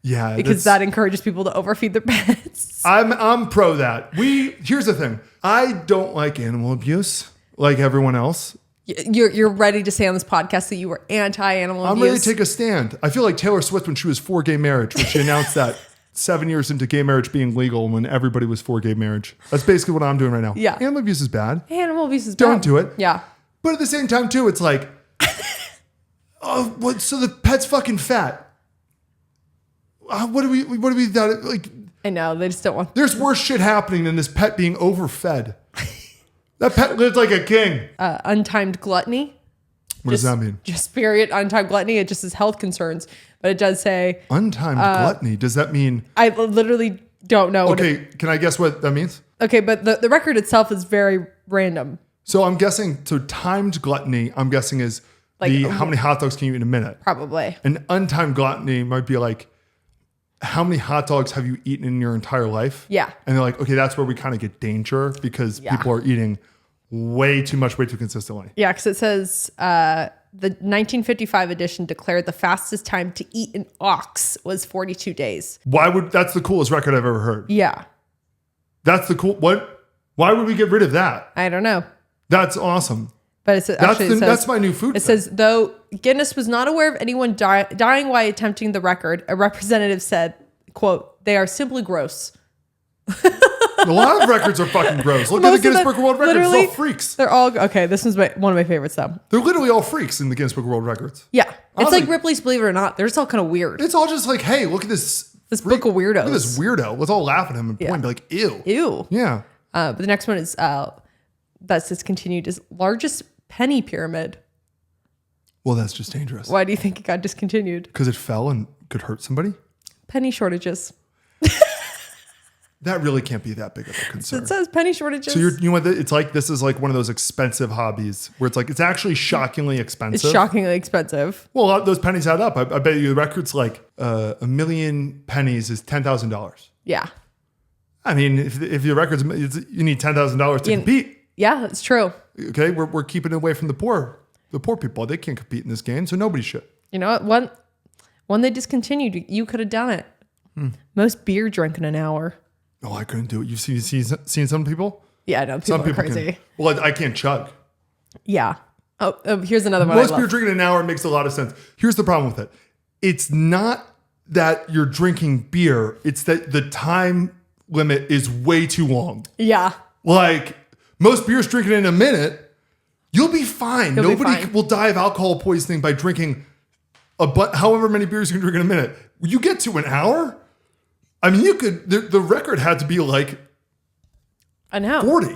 Speaker 2: Yeah.
Speaker 1: Because that encourages people to overfeed their pets.
Speaker 2: I'm pro that. Here's the thing. I don't like animal abuse like everyone else.
Speaker 1: You're ready to say on this podcast that you were anti-animal abuse.
Speaker 2: I'm ready to take a stand. I feel like Taylor Swift when she was for gay marriage, when she announced that 7 years into gay marriage being legal when everybody was for gay marriage. That's basically what I'm doing right now.
Speaker 1: Yeah.
Speaker 2: Animal abuse is bad.
Speaker 1: Animal abuse is bad.
Speaker 2: Don't do it.
Speaker 1: Yeah.
Speaker 2: But at the same time, too, it's like, Oh, what? So the pet's fucking fat. What do we like?
Speaker 1: I know, they just don't want.
Speaker 2: There's worse shit happening than this pet being overfed. That pet lived like a king.
Speaker 1: Untimed gluttony.
Speaker 2: What does that mean?
Speaker 1: Just period. Untimed gluttony. It just is health concerns, but it does say
Speaker 2: untimed gluttony. Does that mean?
Speaker 1: I literally don't know.
Speaker 2: Okay, can I guess what that means?
Speaker 1: Okay, but the record itself is very random.
Speaker 2: So I'm guessing. So timed gluttony, I'm guessing is like how many hot dogs can you eat in a minute?
Speaker 1: Probably.
Speaker 2: And untimed gluttony might be like, how many hot dogs have you eaten in your entire life?
Speaker 1: Yeah.
Speaker 2: And they're like, okay, that's where we kind of get danger because people are eating way too much, way too consistently. Yeah,
Speaker 1: because it says the 1955 edition declared the fastest time to eat an ox was 42 days.
Speaker 2: That's the coolest record I've ever heard.
Speaker 1: Yeah.
Speaker 2: That's the cool, why would we get rid of that?
Speaker 1: I don't know.
Speaker 2: That's awesome.
Speaker 1: But it says,
Speaker 2: that's my new food.
Speaker 1: It says, though Guinness was not aware of anyone dying while attempting the record, a representative said, quote, they are simply gross.
Speaker 2: A lot of records are fucking gross. Look at the Guinness Book of World Records. It's all freaks.
Speaker 1: They're all, okay, this is one of my favorites though.
Speaker 2: They're literally all freaks in the Guinness Book of World Records.
Speaker 1: Yeah. It's like Ripley's Believe It or Not. They're just all kind of weird.
Speaker 2: It's all just like, hey, look at this.
Speaker 1: This book of weirdos.
Speaker 2: Look at this weirdo. Let's all laugh at him and point and be like, ew.
Speaker 1: Ew.
Speaker 2: Yeah.
Speaker 1: But the next one is, that's discontinued, is largest penny pyramid.
Speaker 2: Well, that's just dangerous.
Speaker 1: Why do you think it got discontinued?
Speaker 2: Because it fell and could hurt somebody?
Speaker 1: Penny shortages.
Speaker 2: That really can't be that big of a concern.
Speaker 1: It says penny shortages.
Speaker 2: So you know what? It's like, this is like one of those expensive hobbies where it's like, it's actually shockingly expensive.
Speaker 1: It's shockingly expensive.
Speaker 2: Well, those pennies add up. I bet you the record's like a million pennies is $10,000.
Speaker 1: Yeah.
Speaker 2: I mean, if your record's, you need $10,000 to compete.
Speaker 1: Yeah, that's true.
Speaker 2: Okay, we're keeping it away from the poor people. They can't compete in this game, so nobody should.
Speaker 1: You know what? When they discontinued, you could have done it. Most beer drank in an hour.
Speaker 2: Oh, I couldn't do it. You've seen some people?
Speaker 1: Yeah, I know. People are crazy.
Speaker 2: Well, I can't chug.
Speaker 1: Yeah. Oh, here's another one.
Speaker 2: Most beer drinking in an hour makes a lot of sense. Here's the problem with it. It's not that you're drinking beer. It's that the time limit is way too long.
Speaker 1: Yeah.
Speaker 2: Like, most beers drinking in a minute, you'll be fine. Nobody will die of alcohol poisoning by drinking however many beers you can drink in a minute. You get to an hour, I mean, you could, the record had to be like,
Speaker 1: I know,
Speaker 2: 40.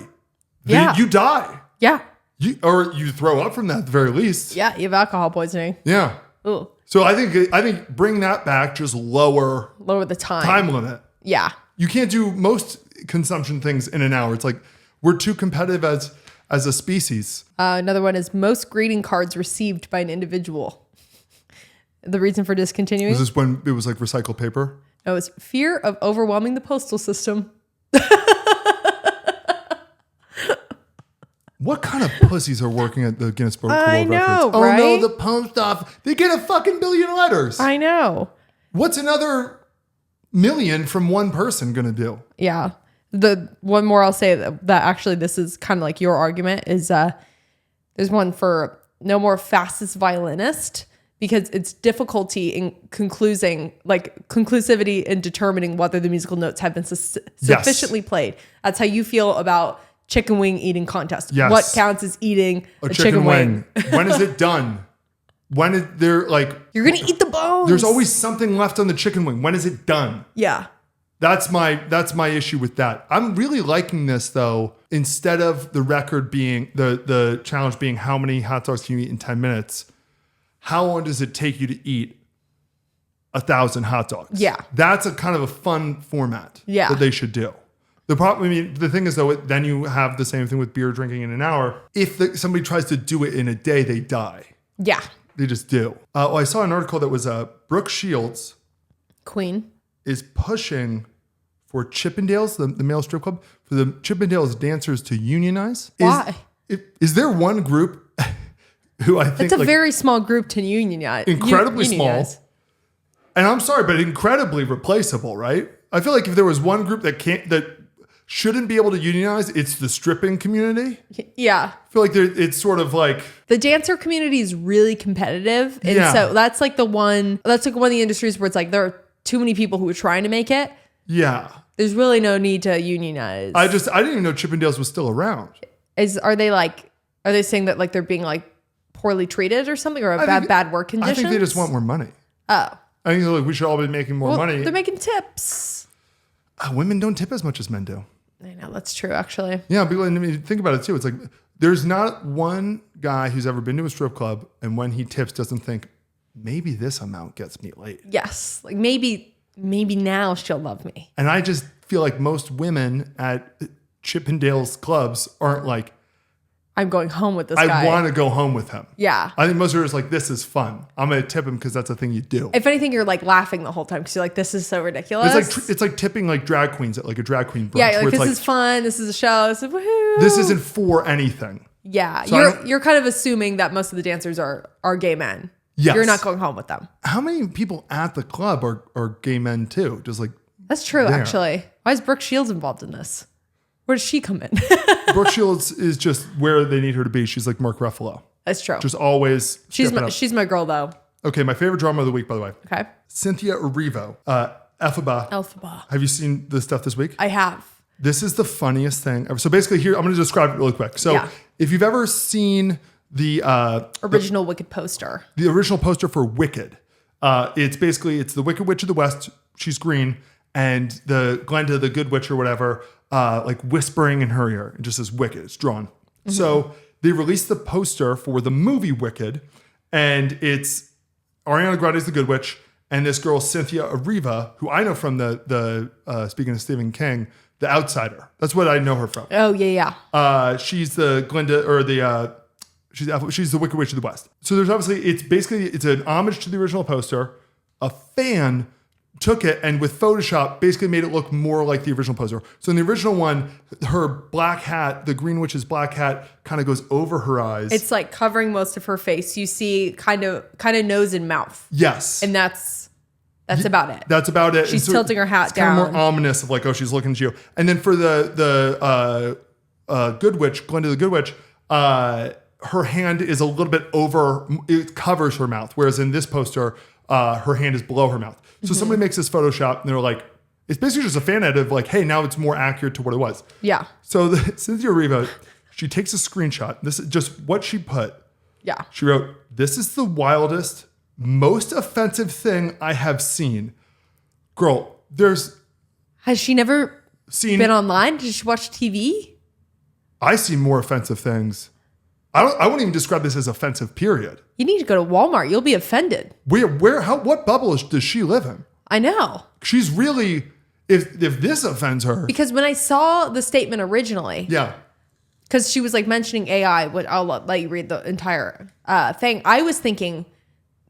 Speaker 1: Yeah.
Speaker 2: You die.
Speaker 1: Yeah.
Speaker 2: Or you throw up from that at the very least.
Speaker 1: Yeah, you have alcohol poisoning.
Speaker 2: Yeah.
Speaker 1: Ooh.
Speaker 2: So I think bring that back, just lower
Speaker 1: the
Speaker 2: time limit.
Speaker 1: Yeah.
Speaker 2: You can't do most consumption things in an hour. It's like we're too competitive as a species.
Speaker 1: Another one is most greeting cards received by an individual. The reason for discontinuing?
Speaker 2: Was this when it was like recycled paper?
Speaker 1: No, it was fear of overwhelming the postal system.
Speaker 2: What kind of pussies are working at the Guinness Book of World Records?
Speaker 1: Right?
Speaker 2: Oh no, the post office. They get a fucking billion letters.
Speaker 1: I know.
Speaker 2: What's another million from one person going to do?
Speaker 1: Yeah. The one more I'll say that actually this is kind of like your argument is there's one for no more fastest violinist because it's difficulty in conclusivity in determining whether the musical notes have been sufficiently played. That's how you feel about chicken wing eating contest.
Speaker 2: Yes.
Speaker 1: What counts as eating a chicken wing?
Speaker 2: When is it done? When is there like
Speaker 1: you're gonna eat the bones?
Speaker 2: There's always something left on the chicken wing. When is it done?
Speaker 1: Yeah.
Speaker 2: That's my issue with that. I'm really liking this though. Instead of the record being the challenge being how many hot dogs can you eat in 10 minutes, how long does it take you to eat 1,000 hot dogs?
Speaker 1: Yeah.
Speaker 2: That's a kind of a fun format that they should do. The problem, I mean, the thing is though, then you have the same thing with beer drinking in an hour. If somebody tries to do it in a day, they die.
Speaker 1: Yeah.
Speaker 2: They just do. I saw an article that was Brooke Shields.
Speaker 1: Queen.
Speaker 2: Is pushing for Chippendales, the male strip club, for the Chippendales dancers to unionize.
Speaker 1: Why?
Speaker 2: Is there one group who I think...
Speaker 1: It's a very small group to unionize.
Speaker 2: Incredibly small. And I'm sorry, but incredibly replaceable, right? I feel like if there was one group that shouldn't be able to unionize, it's the stripping community.
Speaker 1: Yeah.
Speaker 2: I feel like it's sort of like...
Speaker 1: The dancer community is really competitive. And so that's like one of the industries where it's like there are too many people who are trying to make it.
Speaker 2: Yeah.
Speaker 1: There's really no need to unionize.
Speaker 2: I didn't even know Chippendales was still around.
Speaker 1: Are they saying that like they're being like poorly treated or something, or bad work conditions?
Speaker 2: I think they just want more money.
Speaker 1: Oh.
Speaker 2: I think they're like, we should all be making more money.
Speaker 1: They're making tips.
Speaker 2: Women don't tip as much as men do.
Speaker 1: I know, that's true, actually.
Speaker 2: Yeah, people, I mean, think about it too. It's like, there's not one guy who's ever been to a strip club and when he tips doesn't think, maybe this amount gets me laid.
Speaker 1: Yes. Like maybe now she'll love me.
Speaker 2: And I just feel like most women at Chippendales clubs aren't like,
Speaker 1: I'm going home with this guy.
Speaker 2: I want to go home with him.
Speaker 1: Yeah.
Speaker 2: I think most of it is like, this is fun. I'm going to tip him because that's a thing you do.
Speaker 1: If anything, you're like laughing the whole time because you're like, this is so ridiculous.
Speaker 2: It's like tipping like drag queens at like a drag queen brunch.
Speaker 1: Yeah, like, this is fun. This is a show. This is woohoo.
Speaker 2: This isn't for anything.
Speaker 1: Yeah. So you're kind of assuming that most of the dancers are gay men.
Speaker 2: Yes.
Speaker 1: You're not going home with them.
Speaker 2: How many people at the club are gay men too? Just like,
Speaker 1: that's true, actually. Why is Brooke Shields involved in this? Where does she come in?
Speaker 2: Brooke Shields is just where they need her to be. She's like Mark Ruffalo.
Speaker 1: That's true.
Speaker 2: Just always.
Speaker 1: She's my girl, though.
Speaker 2: Okay, my favorite drama of the week, by the way.
Speaker 1: Okay.
Speaker 2: Cynthia Erivo, Elphaba. Have you seen the stuff this week?
Speaker 1: I have.
Speaker 2: This is the funniest thing ever. So basically, here I'm going to describe it really quick. So if you've ever seen the
Speaker 1: original Wicked poster,
Speaker 2: the original poster for Wicked, it's the Wicked Witch of the West. She's green, and the Glenda, the Good Witch or whatever, like whispering in her ear. It just says Wicked. It's drawn. Mm-hmm. So they released the poster for the movie Wicked, and it's Ariana Grande's the Good Witch, and this girl Cynthia Erivo, who I know from the speaking of Stephen King, The Outsider. That's what I know her from.
Speaker 1: Oh yeah.
Speaker 2: She's the Glenda or the she's the Wicked Witch of the West. So there's obviously it's an homage to the original poster. A fan took it and with Photoshop basically made it look more like the original poster. So in the original one, her black hat, the Green Witch's black hat, kind of goes over her eyes.
Speaker 1: It's like covering most of her face. You see kind of nose and mouth.
Speaker 2: Yes.
Speaker 1: And that's about it.
Speaker 2: That's about it.
Speaker 1: She's tilting her hat down.
Speaker 2: It's kind of more ominous of like, oh, she's looking at you. And then for the Good Witch, Glenda the Good Witch, her hand is a little bit over, it covers her mouth. Whereas in this poster, her hand is below her mouth. So somebody makes this Photoshop and they're like, it's basically just a fan edit of like, hey, now it's more accurate to what it was.
Speaker 1: Yeah.
Speaker 2: So Cynthia Erivo, she takes a screenshot. This is just what she put.
Speaker 1: Yeah.
Speaker 2: She wrote, this is the wildest, most offensive thing I have seen. Girl,
Speaker 1: has she never been online? Did she watch TV?
Speaker 2: I see more offensive things. I won't even describe this as offensive, period.
Speaker 1: You need to go to Walmart. You'll be offended.
Speaker 2: What bubble does she live in?
Speaker 1: I know.
Speaker 2: She's really, if this offends her.
Speaker 1: Because when I saw the statement originally.
Speaker 2: Yeah.
Speaker 1: Because she was like mentioning AI, which I'll let you read the entire thing. I was thinking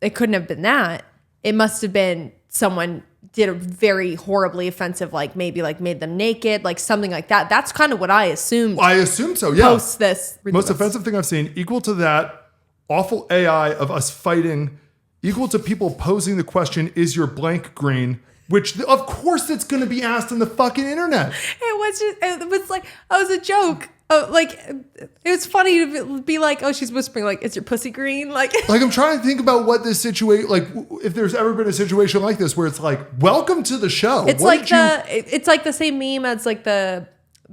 Speaker 1: it couldn't have been that. It must have been someone did a very horribly offensive, like maybe like made them naked, like something like that. That's kind of what I assumed.
Speaker 2: I assumed so, yeah.
Speaker 1: Post this.
Speaker 2: Most offensive thing I've seen, equal to that awful AI of us fighting, equal to people posing the question, is your blank green? Which, of course, it's going to be asked on the fucking internet.
Speaker 1: It was like, it was a joke. Like, it was funny to be like, oh, she's whispering, like, is your pussy green? Like
Speaker 2: I'm trying to think about what this situation, like, if there's ever been a situation like this where it's like, welcome to the show.
Speaker 1: It's it's like the same meme as like the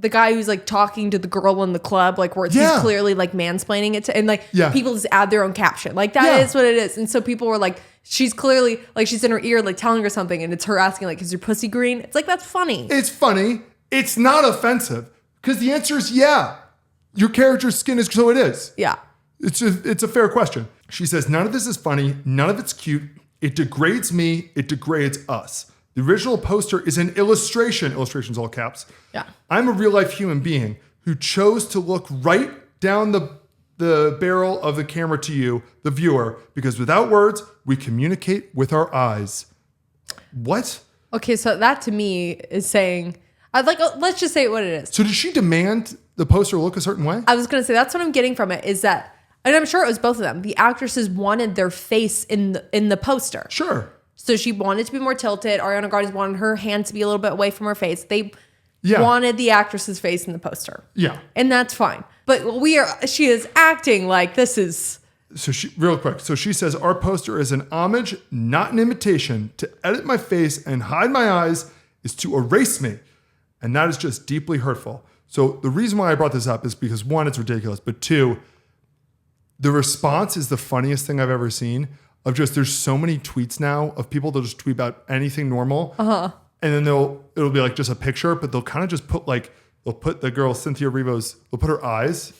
Speaker 1: guy who's like talking to the girl in the club, like where he's clearly like mansplaining it to, and like people just add their own caption. Like that is what it is. And so people were like, she's clearly like, she's in her ear, like telling her something, and it's her asking like, is your pussy green? It's like, that's funny.
Speaker 2: It's funny. It's not offensive. Because the answer is yeah. Your character's skin is so it is.
Speaker 1: Yeah.
Speaker 2: It's a fair question. She says, none of this is funny. None of it's cute. It degrades me. It degrades us. The original poster is an illustration. Illustration's all caps.
Speaker 1: Yeah.
Speaker 2: I'm a real life human being who chose to look right down the barrel of the camera to you, the viewer, because without words, we communicate with our eyes. What?
Speaker 1: Okay, so that to me is saying, I'd like, let's just say what it is.
Speaker 2: So did she demand the poster look a certain way?
Speaker 1: I was going to say, that's what I'm getting from it is that, and I'm sure it was both of them. The actresses wanted their face in the poster.
Speaker 2: Sure.
Speaker 1: So she wanted to be more tilted. Ariana Grande wanted her hand to be a little bit away from her face. They wanted the actress's face in the poster.
Speaker 2: Yeah.
Speaker 1: And that's fine. But she is acting like this is.
Speaker 2: So real quick. So she says, our poster is an homage, not an imitation. To edit my face and hide my eyes is to erase me. And that is just deeply hurtful. So the reason why I brought this up is because one, it's ridiculous. But two, the response is the funniest thing I've ever seen. Of just there's so many tweets now of people that just tweet about anything normal, and then it'll be like just a picture, but they'll kind of just put they'll put the girl Cynthia Erivo's, they'll put her eyes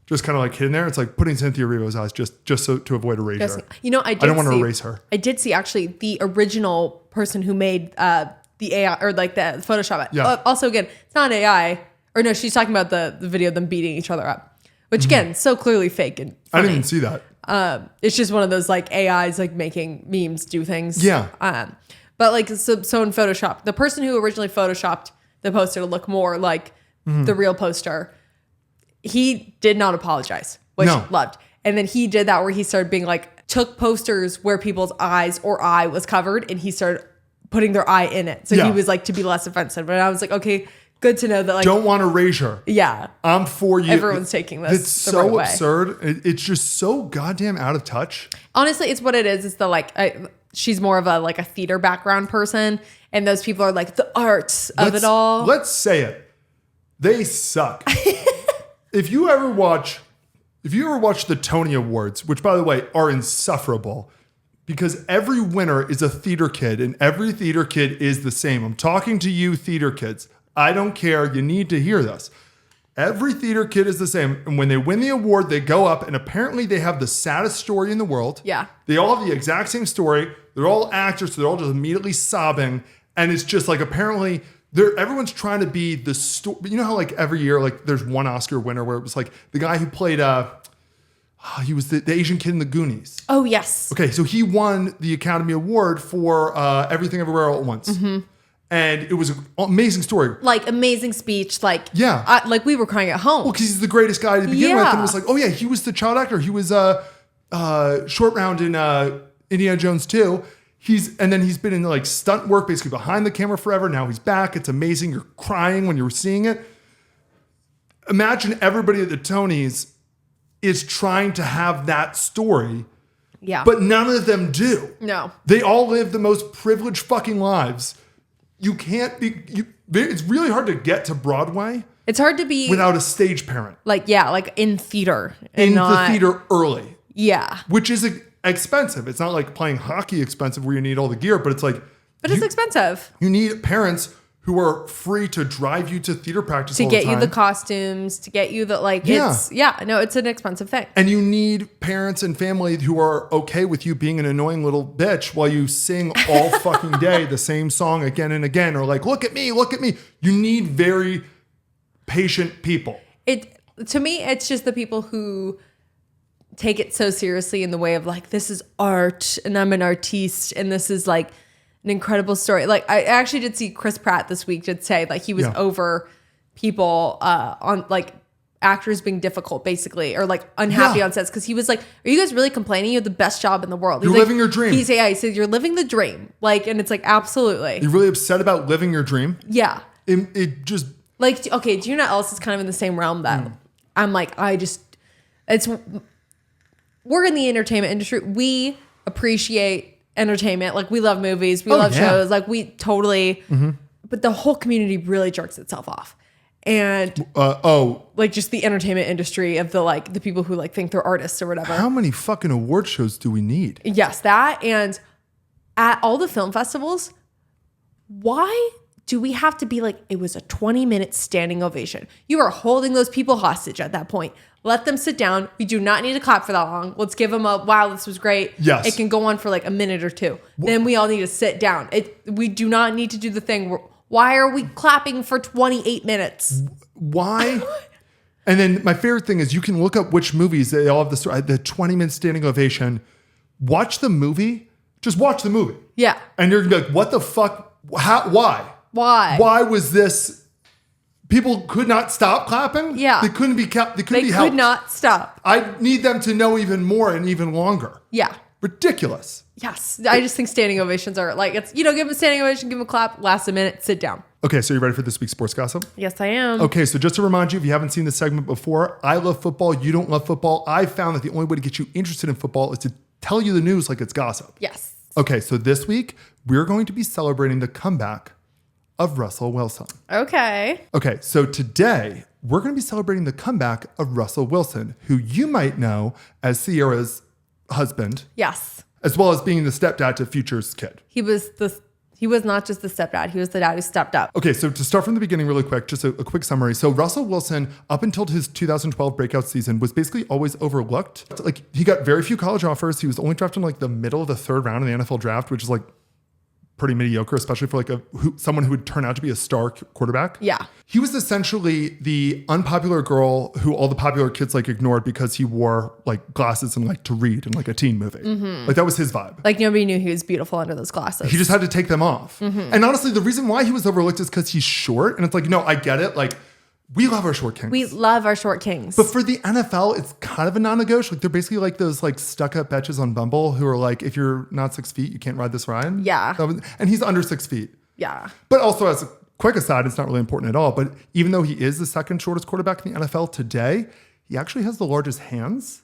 Speaker 2: just kind of like hidden there. It's like putting Cynthia Erivo's eyes just so to avoid erasure.
Speaker 1: You know, I
Speaker 2: don't want to erase her.
Speaker 1: I did see actually the original person who made the AI or like the Photoshop.
Speaker 2: Yeah.
Speaker 1: Also, again, it's not AI. Or no, she's talking about the video of them beating each other up, which again, so clearly fake and funny.
Speaker 2: I didn't even see that.
Speaker 1: It's just one of those like AIs like making memes do things.
Speaker 2: Yeah.
Speaker 1: But like so in Photoshop, the person who originally Photoshopped the poster to look more like the real poster, he did not apologize, which I loved. And then he did that where he started being like, took posters where people's eyes or eye was covered and he started putting their eye in it. So he was like, to be less offensive. And I was like, okay, good to know that like.
Speaker 2: Don't want erasure.
Speaker 1: Yeah.
Speaker 2: I'm for you.
Speaker 1: Everyone's taking this.
Speaker 2: It's so absurd. It's just so goddamn out of touch.
Speaker 1: Honestly, it's what it is. It's the like, she's more of a theater background person. And those people are like the arts of it all.
Speaker 2: Let's say it. They suck. If you ever watch the Tony Awards, which by the way are insufferable, because every winner is a theater kid and every theater kid is the same. I'm talking to you theater kids. I don't care. You need to hear this. Every theater kid is the same. And when they win the award, they go up and apparently they have the saddest story in the world.
Speaker 1: Yeah.
Speaker 2: They all have the exact same story. They're all actors, so they're all just immediately sobbing. And it's just like apparently everyone's trying to be the story. You know how like every year, like there's one Oscar winner where it was like the guy who played, he was the Asian kid in the Goonies.
Speaker 1: Oh, yes.
Speaker 2: Okay, so he won the Academy Award for Everything Everywhere All at Once. Mm-hmm. And it was an amazing story.
Speaker 1: Like amazing speech. Like,
Speaker 2: yeah.
Speaker 1: Like we were crying at home.
Speaker 2: Well, because he's the greatest guy to begin with. And it was like, oh yeah, he was the child actor. He was short round in Indiana Jones 2. And then he's been in like stunt work, basically behind the camera forever. Now he's back. It's amazing. You're crying when you're seeing it. Imagine everybody at the Tonys is trying to have that story.
Speaker 1: Yeah.
Speaker 2: But none of them do.
Speaker 1: No.
Speaker 2: They all live the most privileged fucking lives. You can't be, it's really hard to get to Broadway.
Speaker 1: It's hard to be
Speaker 2: without a stage parent.
Speaker 1: Like, yeah, like in theater.
Speaker 2: In the theater early.
Speaker 1: Yeah.
Speaker 2: Which is expensive. It's not like playing hockey expensive where you need all the gear, but it's like.
Speaker 1: But it's expensive.
Speaker 2: You need parents who are free to drive you to theater practice all the time.
Speaker 1: To get you the costumes, to get you the, like, it's an expensive thing.
Speaker 2: And you need parents and family who are okay with you being an annoying little bitch while you sing all fucking day the same song again and again, or like, look at me, look at me. You need very patient people.
Speaker 1: To me, it's just the people who take it so seriously in the way of like, this is art and I'm an artiste and this is like an incredible story. Like I actually did see Chris Pratt this week did say like he was over people on like actors being difficult basically or like unhappy on sets because he was like, are you guys really complaining? You have the best job in the world.
Speaker 2: You're living your dream.
Speaker 1: He said you're living the dream. Like, and it's like, absolutely.
Speaker 2: You're really upset about living your dream?
Speaker 1: Yeah.
Speaker 2: It just
Speaker 1: like, okay, do you know what else is kind of in the same realm that I'm like, we're in the entertainment industry. We appreciate entertainment. Like we love movies. We love shows. Like we totally, but the whole community really jerks itself off. And like just the entertainment industry of the people who like think they're artists or whatever.
Speaker 2: How many fucking award shows do we need?
Speaker 1: Yes, that. And at all the film festivals, why do we have to be like, it was a 20-minute standing ovation? You are holding those people hostage at that point. Let them sit down. We do not need to clap for that long. Let's give them a, wow, this was great.
Speaker 2: Yes.
Speaker 1: It can go on for like a minute or two. Then we all need to sit down. We do not need to do the thing where, why are we clapping for 28 minutes?
Speaker 2: Why? And then my favorite thing is you can look up which movies, they all have the 20-minute standing ovation. Watch the movie. Just watch the movie.
Speaker 1: Yeah.
Speaker 2: And you're going to be like, what the fuck? Why?
Speaker 1: Why?
Speaker 2: Why was this? People could not stop clapping?
Speaker 1: Yeah.
Speaker 2: They couldn't be kept. They
Speaker 1: could not stop.
Speaker 2: I need them to know even more and even longer.
Speaker 1: Yeah.
Speaker 2: Ridiculous.
Speaker 1: Yes. I just think standing ovations are like, it's, give them a standing ovation, give them a clap, last a minute, sit down.
Speaker 2: Okay, so you ready for this week's sports gossip?
Speaker 1: Yes, I am.
Speaker 2: Okay, so just to remind you, if you haven't seen this segment before, I love football, you don't love football. I found that the only way to get you interested in football is to tell you the news like it's gossip.
Speaker 1: Yes.
Speaker 2: Okay, so this week, we're going to be celebrating the comeback of Russell Wilson.
Speaker 1: Okay.
Speaker 2: Okay, so today, we're going to be celebrating the comeback of Russell Wilson, who you might know as Sierra's husband.
Speaker 1: Yes.
Speaker 2: As well as being the stepdad to Future's kid.
Speaker 1: He was not just the stepdad. He was the dad who stepped up.
Speaker 2: Okay, so to start from the beginning really quick, just a quick summary. So Russell Wilson, up until his 2012 breakout season, was basically always overlooked. Like, he got very few college offers. He was only drafted in like the middle of the third round in the NFL draft, which is like pretty mediocre, especially for like someone who would turn out to be a star quarterback.
Speaker 1: Yeah.
Speaker 2: He was essentially the unpopular girl who all the popular kids like ignored because he wore like glasses and like to read in like a teen movie. Mm-hmm. Like that was his vibe.
Speaker 1: Like nobody knew he was beautiful under those glasses.
Speaker 2: He just had to take them off. Mm-hmm. And honestly, the reason why he was overlooked is because he's short. And it's like, no, I get it. Like, we love our short kings.
Speaker 1: We love our short kings.
Speaker 2: But for the NFL, it's kind of a non-negotiable. Like they're basically like those like stuck-up bitches on Bumble who are like, if you're not 6 feet, you can't ride this ride.
Speaker 1: Yeah.
Speaker 2: And he's under 6 feet.
Speaker 1: Yeah.
Speaker 2: But also, as a quick aside, it's not really important at all. But even though he is the second shortest quarterback in the NFL today, he actually has the largest hands.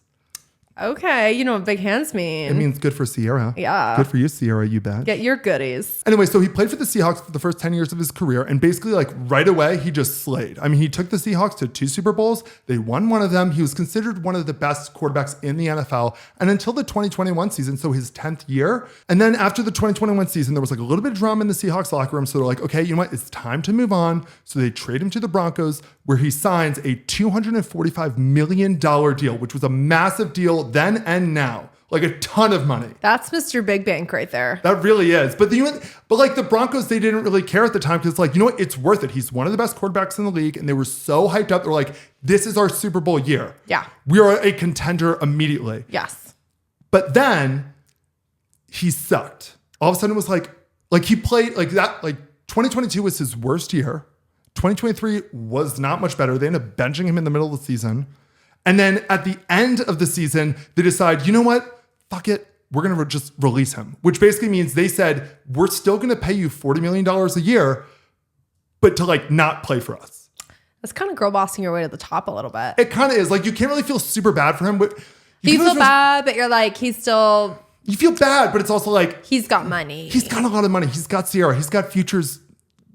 Speaker 1: Okay, you know what big hands mean.
Speaker 2: It means good for Sierra.
Speaker 1: Yeah.
Speaker 2: Good for you, Sierra, you bet.
Speaker 1: Get your goodies.
Speaker 2: Anyway, so he played for the Seahawks for the first 10 years of his career, and basically, like, right away, he just slayed. I mean, he took the Seahawks to 2 Super Bowls. They won one of them. He was considered one of the best quarterbacks in the NFL, and until the 2021 season, so his 10th year. And then after the 2021 season, there was like a little bit of drama in the Seahawks locker room, so they're like, okay, you know what? It's time to move on. So they trade him to the Broncos, where he signs a $245 million deal, which was a massive deal then and now. Like a ton of money.
Speaker 1: That's Mr. Big Bank right there.
Speaker 2: That really is. But like the Broncos, they didn't really care at the time because it's like, you know what? It's worth it. He's one of the best quarterbacks in the league. And they were so hyped up. They're like, this is our Super Bowl year.
Speaker 1: Yeah.
Speaker 2: We are a contender immediately.
Speaker 1: Yes.
Speaker 2: But then he sucked. All of a sudden it was like he played like that. Like 2022 was his worst year. 2023 was not much better. They ended up benching him in the middle of the season. And then at the end of the season, they decide, you know what? Fuck it. We're going to just release him, which basically means they said, we're still going to pay you $40 million a year, but to like not play for us.
Speaker 1: That's kind of girl bossing your way to the top a little bit.
Speaker 2: It kind of is. Like, you can't really feel super bad for him, but
Speaker 1: you feel bad, but you're like, he's still.
Speaker 2: You feel bad, but it's also like.
Speaker 1: He's got money.
Speaker 2: He's got a lot of money. He's got Sierra. He's got Future's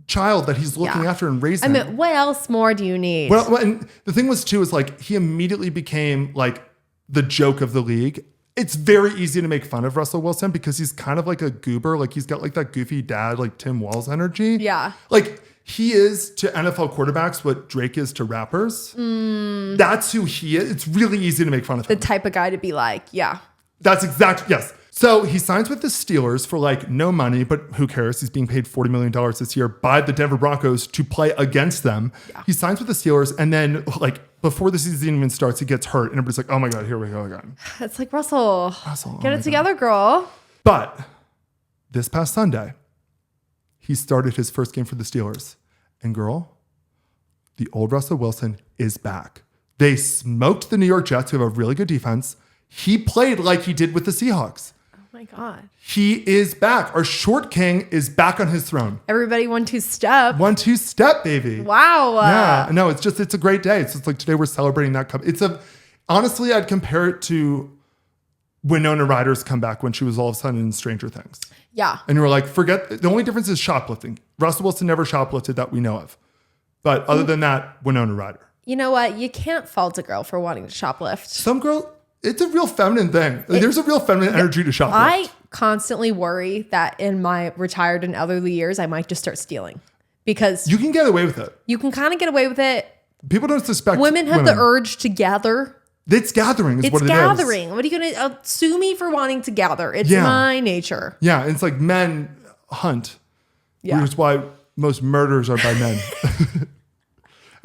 Speaker 2: child that he's looking after and raising.
Speaker 1: I mean, what else more do you need?
Speaker 2: Well, and the thing was too, is like, he immediately became like the joke of the league. It's very easy to make fun of Russell Wilson because he's kind of like a goober. Like he's got like that goofy dad, like Tim Walz energy.
Speaker 1: Yeah.
Speaker 2: Like he is to NFL quarterbacks what Drake is to rappers. That's who he is. It's really easy to make fun of him.
Speaker 1: The type of guy to be like, yeah.
Speaker 2: That's exactly, yes. So he signs with the Steelers for like no money, but who cares? He's being paid $40 million this year by the Denver Broncos to play against them. Yeah. He signs with the Steelers, and then like before the season even starts, he gets hurt. And everybody's like, oh my God, here we go again.
Speaker 1: It's like, Russell get it together, girl.
Speaker 2: But this past Sunday, he started his first game for the Steelers. And girl, the old Russell Wilson is back. They smoked the New York Jets, who have a really good defense. He played like he did with the Seahawks.
Speaker 1: Oh my God.
Speaker 2: He is back. Our short king is back on his throne.
Speaker 1: Everybody 1-2 step.
Speaker 2: 1-2 step, baby.
Speaker 1: Wow.
Speaker 2: Yeah. No, it's a great day. It's just like today we're celebrating that cup. Honestly, I'd compare it to Winona Ryder's comeback when she was all of a sudden in Stranger Things.
Speaker 1: Yeah.
Speaker 2: And you were like, the only difference is shoplifting. Russell Wilson never shoplifted that we know of. But other than that, Winona Ryder.
Speaker 1: You know what? You can't fault a girl for wanting to shoplift.
Speaker 2: Some girl... It's a real feminine thing. There's a real feminine energy to shoplift.
Speaker 1: I constantly worry that in my retired and elderly years, I might just start stealing because
Speaker 2: you can get away with it.
Speaker 1: You can kind of get away with it.
Speaker 2: People don't suspect
Speaker 1: women have the urge to gather.
Speaker 2: It's gathering is what it is.
Speaker 1: It's gathering. What are you going to sue me for wanting to gather? It's my nature.
Speaker 2: Yeah. It's like men hunt. Yeah. Which is why most murders are by men.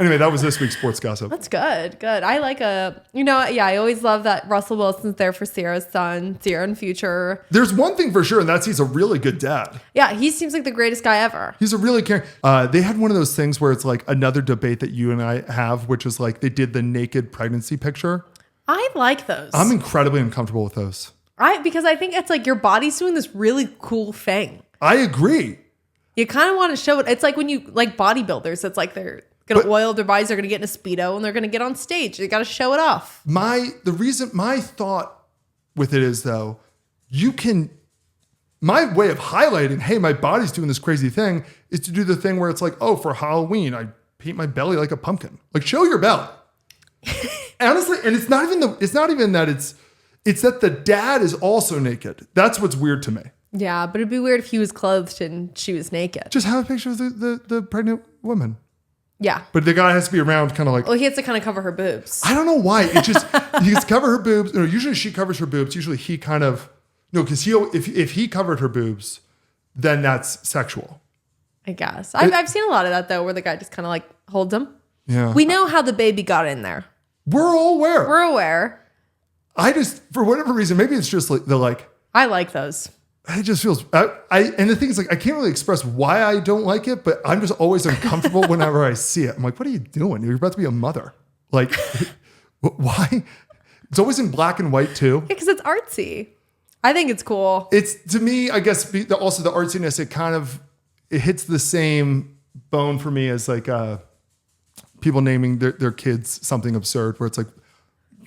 Speaker 2: Anyway, that was this week's sports gossip.
Speaker 1: That's good. Good. I like I always love that Russell Wilson's there for Sierra's son, Sierra and Future.
Speaker 2: There's one thing for sure, and that's he's a really good dad.
Speaker 1: Yeah, he seems like the greatest guy ever.
Speaker 2: He's a really caring. They had one of those things where it's like another debate that you and I have, which is like they did the naked pregnancy picture.
Speaker 1: I like those.
Speaker 2: I'm incredibly uncomfortable with those.
Speaker 1: Because I think it's like your body's doing this really cool thing.
Speaker 2: I agree.
Speaker 1: You kind of want to show it. It's like when you like bodybuilders, it's like they're going to oil their bodies, they're going to get in a Speedo and they're going to get on stage. They got to show it off.
Speaker 2: My thought with it is though, my way of highlighting, hey, my body's doing this crazy thing is to do the thing where it's like, oh, for Halloween, I paint my belly like a pumpkin. Like, show your belly. Honestly, and it's not even that it's that the dad is also naked. That's what's weird to me.
Speaker 1: Yeah, but it'd be weird if he was clothed and she was naked.
Speaker 2: Just have a picture of the pregnant woman.
Speaker 1: Yeah.
Speaker 2: But the guy has to be around kind of like...
Speaker 1: Well, he has to kind of cover her boobs.
Speaker 2: I don't know why. It just... he has to cover her boobs. No, usually she covers her boobs. Usually he kind of... No, because if he covered her boobs, then that's sexual.
Speaker 1: I guess. I've seen a lot of that, though, where the guy just kind of like holds them.
Speaker 2: Yeah.
Speaker 1: We know how the baby got in there.
Speaker 2: We're all aware.
Speaker 1: We're aware.
Speaker 2: I just... For whatever reason, maybe it's just like the like...
Speaker 1: I like those.
Speaker 2: It just feels... And the thing is, like, I can't really express why I don't like it, but I'm just always uncomfortable whenever I see it. I'm like, what are you doing? You're about to be a mother. Like, why? It's always in black and white, too.
Speaker 1: Yeah, because it's artsy. I think it's cool.
Speaker 2: It's, to me, I guess, also the artsiness, it hits the same bone for me as, like, people naming their kids something absurd, where it's like,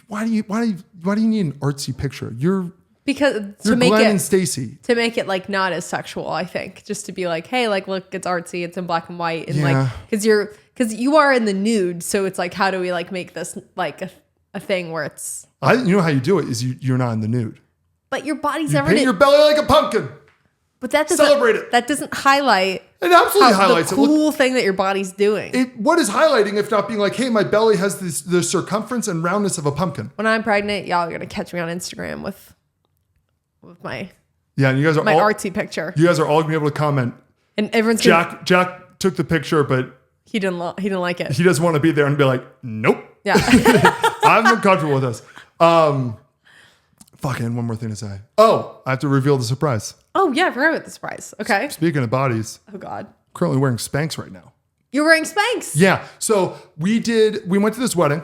Speaker 2: why do you need an artsy picture? You're Glenn and Stacy.
Speaker 1: To make it like not as sexual, I think. Just to be like, hey, like, look, it's artsy, it's in black and white. And like, because you are in the nude. So it's like, how do we like make this like a thing where it's...
Speaker 2: You know how you do it is you're not in the nude.
Speaker 1: But your body's
Speaker 2: paint your belly like a pumpkin.
Speaker 1: But that doesn't...
Speaker 2: Celebrate it.
Speaker 1: That doesn't highlight...
Speaker 2: It absolutely highlights
Speaker 1: the cool thing that your body's doing.
Speaker 2: What is highlighting if not being like, hey, my belly has the circumference and roundness of a pumpkin.
Speaker 1: When I'm pregnant, y'all are going to catch me on Instagram with my
Speaker 2: and you guys are
Speaker 1: my artsy picture.
Speaker 2: You guys are all gonna be able to comment.
Speaker 1: And everyone's
Speaker 2: Jack took the picture, but
Speaker 1: he didn't like it.
Speaker 2: He doesn't want to be there and be like, nope.
Speaker 1: Yeah,
Speaker 2: I'm uncomfortable with this. Fucking one more thing to say. Oh, I have to reveal the surprise.
Speaker 1: Oh yeah, I forgot about the surprise. Okay.
Speaker 2: Speaking of bodies.
Speaker 1: Oh God.
Speaker 2: Currently wearing Spanx right now.
Speaker 1: You're wearing Spanx?
Speaker 2: Yeah. So we went to this wedding,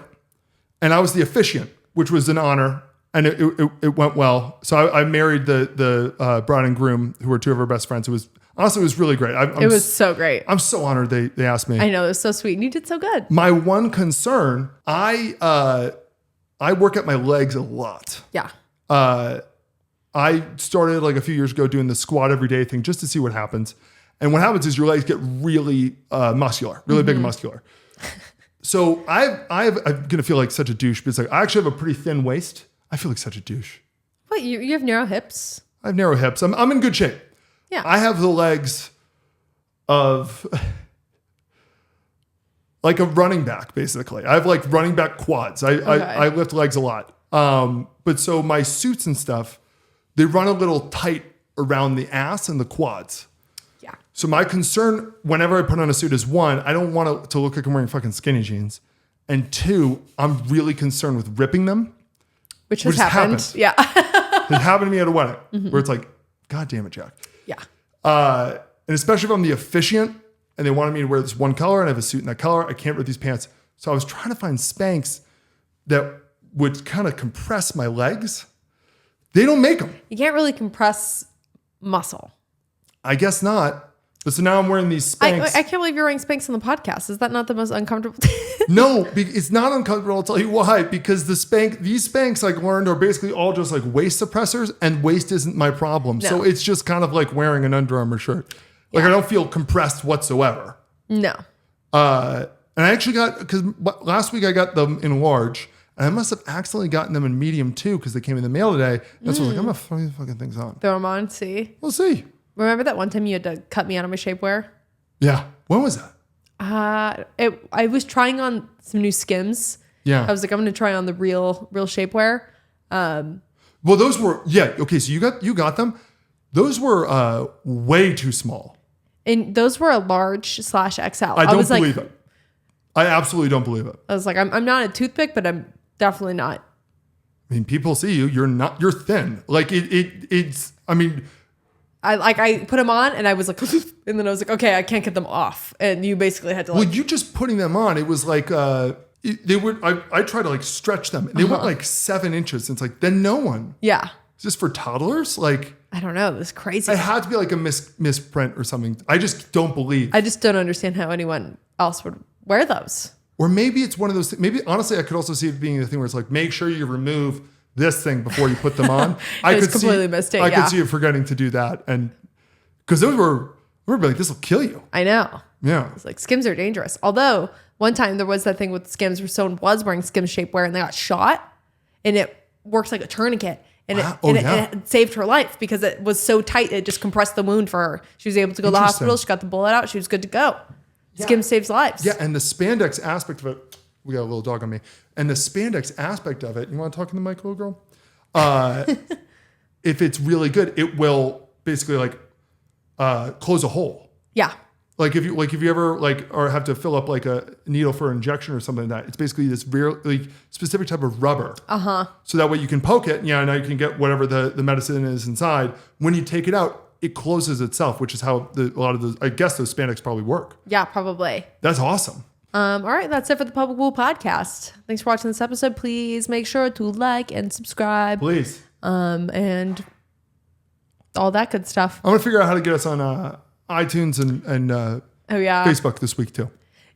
Speaker 2: and I was the officiant, which was an honor. And it went well. So I married the bride and groom, who were two of our best friends. It was really great.
Speaker 1: It was so great.
Speaker 2: I'm so honored they asked me.
Speaker 1: I know, it was so sweet. And you did so good.
Speaker 2: My one concern, I work at my legs a lot.
Speaker 1: Yeah.
Speaker 2: I started like a few years ago doing the squat every day thing just to see what happens. And what happens is your legs get really muscular, really big and muscular. So I'm gonna feel like such a douche because like I actually have a pretty thin waist. I feel like such a douche.
Speaker 1: What, you have narrow hips?
Speaker 2: I have narrow hips. I'm in good shape.
Speaker 1: Yeah.
Speaker 2: I have the legs of like a running back, basically. I have like running back quads. I lift legs a lot. But so my suits and stuff, they run a little tight around the ass and the quads.
Speaker 1: Yeah.
Speaker 2: So my concern whenever I put on a suit is one, I don't want it to look like I'm wearing fucking skinny jeans. And two, I'm really concerned with ripping them.
Speaker 1: Which has happened. Yeah.
Speaker 2: It happened to me at a wedding where it's like, God damn it, Jack.
Speaker 1: Yeah.
Speaker 2: And especially if I'm the officiant and they wanted me to wear this one color and I have a suit in that color, I can't wear these pants. So I was trying to find Spanx that would kind of compress my legs. They don't make them.
Speaker 1: You can't really compress muscle.
Speaker 2: I guess not. But so now I'm wearing these Spanx.
Speaker 1: I can't believe you're wearing Spanx on the podcast. Is that not the most uncomfortable?
Speaker 2: No, it's not uncomfortable. I'll tell you why. Because these Spanx I learned are basically all just like waist suppressors, and waist isn't my problem. No. So it's just kind of like wearing an Under Armour shirt. Like I don't feel compressed whatsoever.
Speaker 1: No.
Speaker 2: And I actually because last week I got them in large, and I must have accidentally gotten them in medium too because they came in the mail today. That's why I was like, I'm gonna throw these fucking things on.
Speaker 1: Throw them on, see.
Speaker 2: We'll see.
Speaker 1: Remember that one time you had to cut me out of my shapewear?
Speaker 2: Yeah. When was that?
Speaker 1: I was trying on some new Skims.
Speaker 2: Yeah.
Speaker 1: I was like, I'm going to try on the real shapewear.
Speaker 2: Well, those were, okay. So you got them. Those were way too small.
Speaker 1: And those were a large / XL.
Speaker 2: I don't believe it. I absolutely don't believe it.
Speaker 1: I was like, I'm not a toothpick, but I'm definitely not.
Speaker 2: I mean, people see you. You're thin. Like it's, I mean,
Speaker 1: I put them on and I was like, and then I was like, okay, I can't get them off. And you basically had to like.
Speaker 2: Well, you just putting them on, it was like, they would, I tried to like stretch them. And they went like 7 inches. And it's like, then no one.
Speaker 1: Yeah.
Speaker 2: Is this for toddlers? Like.
Speaker 1: I don't know. It was crazy.
Speaker 2: It had to be like a misprint or something. I just don't believe.
Speaker 1: I just don't understand how anyone else would wear those.
Speaker 2: Or maybe it's one of those things. Maybe honestly, I could also see it being the thing where it's like, make sure you remove this thing before you put them on. I could
Speaker 1: completely missed it.
Speaker 2: I could see you forgetting to do that, and because those were like, this will kill you.
Speaker 1: I know.
Speaker 2: I Yeah.
Speaker 1: It's like Skims are dangerous. Although one time there was that thing with Skims where someone was wearing Skims shapewear and they got shot, and it works like a tourniquet. And, it saved her life because it was so tight. It just compressed the wound for her. She was able to go to the hospital. She got the bullet out. She was good to go. Yeah. Skims saves lives.
Speaker 2: Yeah, and the spandex aspect of it, we got a little dog on me. And the spandex aspect of it, you want to talk in the mic, little girl? If it's really good, it will basically like close a hole.
Speaker 1: Yeah.
Speaker 2: Like if you ever like or have to fill up like a needle for an injection or something like that, it's basically this very like specific type of rubber. So that way you can poke it, now you can get whatever the medicine is inside. When you take it out, it closes itself, which is how a lot of those, I guess those spandex probably work.
Speaker 1: Yeah, probably.
Speaker 2: That's awesome.
Speaker 1: All right, that's it for the Public Pool Podcast. Thanks for watching this episode. Please make sure to like and subscribe.
Speaker 2: Please.
Speaker 1: And all that good stuff.
Speaker 2: I want to figure out how to get us on iTunes and Facebook this week too.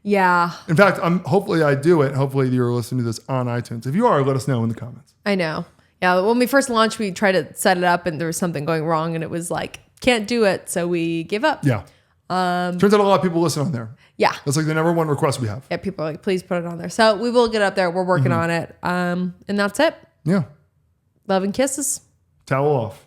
Speaker 1: Yeah.
Speaker 2: In fact, hopefully I do it. Hopefully you're listening to this on iTunes. If you are, let us know in the comments.
Speaker 1: I know. Yeah. When we first launched, we tried to set it up and there was something going wrong and it was like, can't do it. So we gave up.
Speaker 2: Yeah. Turns out a lot of people listen on there.
Speaker 1: Yeah.
Speaker 2: That's like the number one request we have.
Speaker 1: Yeah. People are like, please put it on there. So we will get up there. We're working on it. And that's it.
Speaker 2: Yeah.
Speaker 1: Love and kisses.
Speaker 2: Towel off.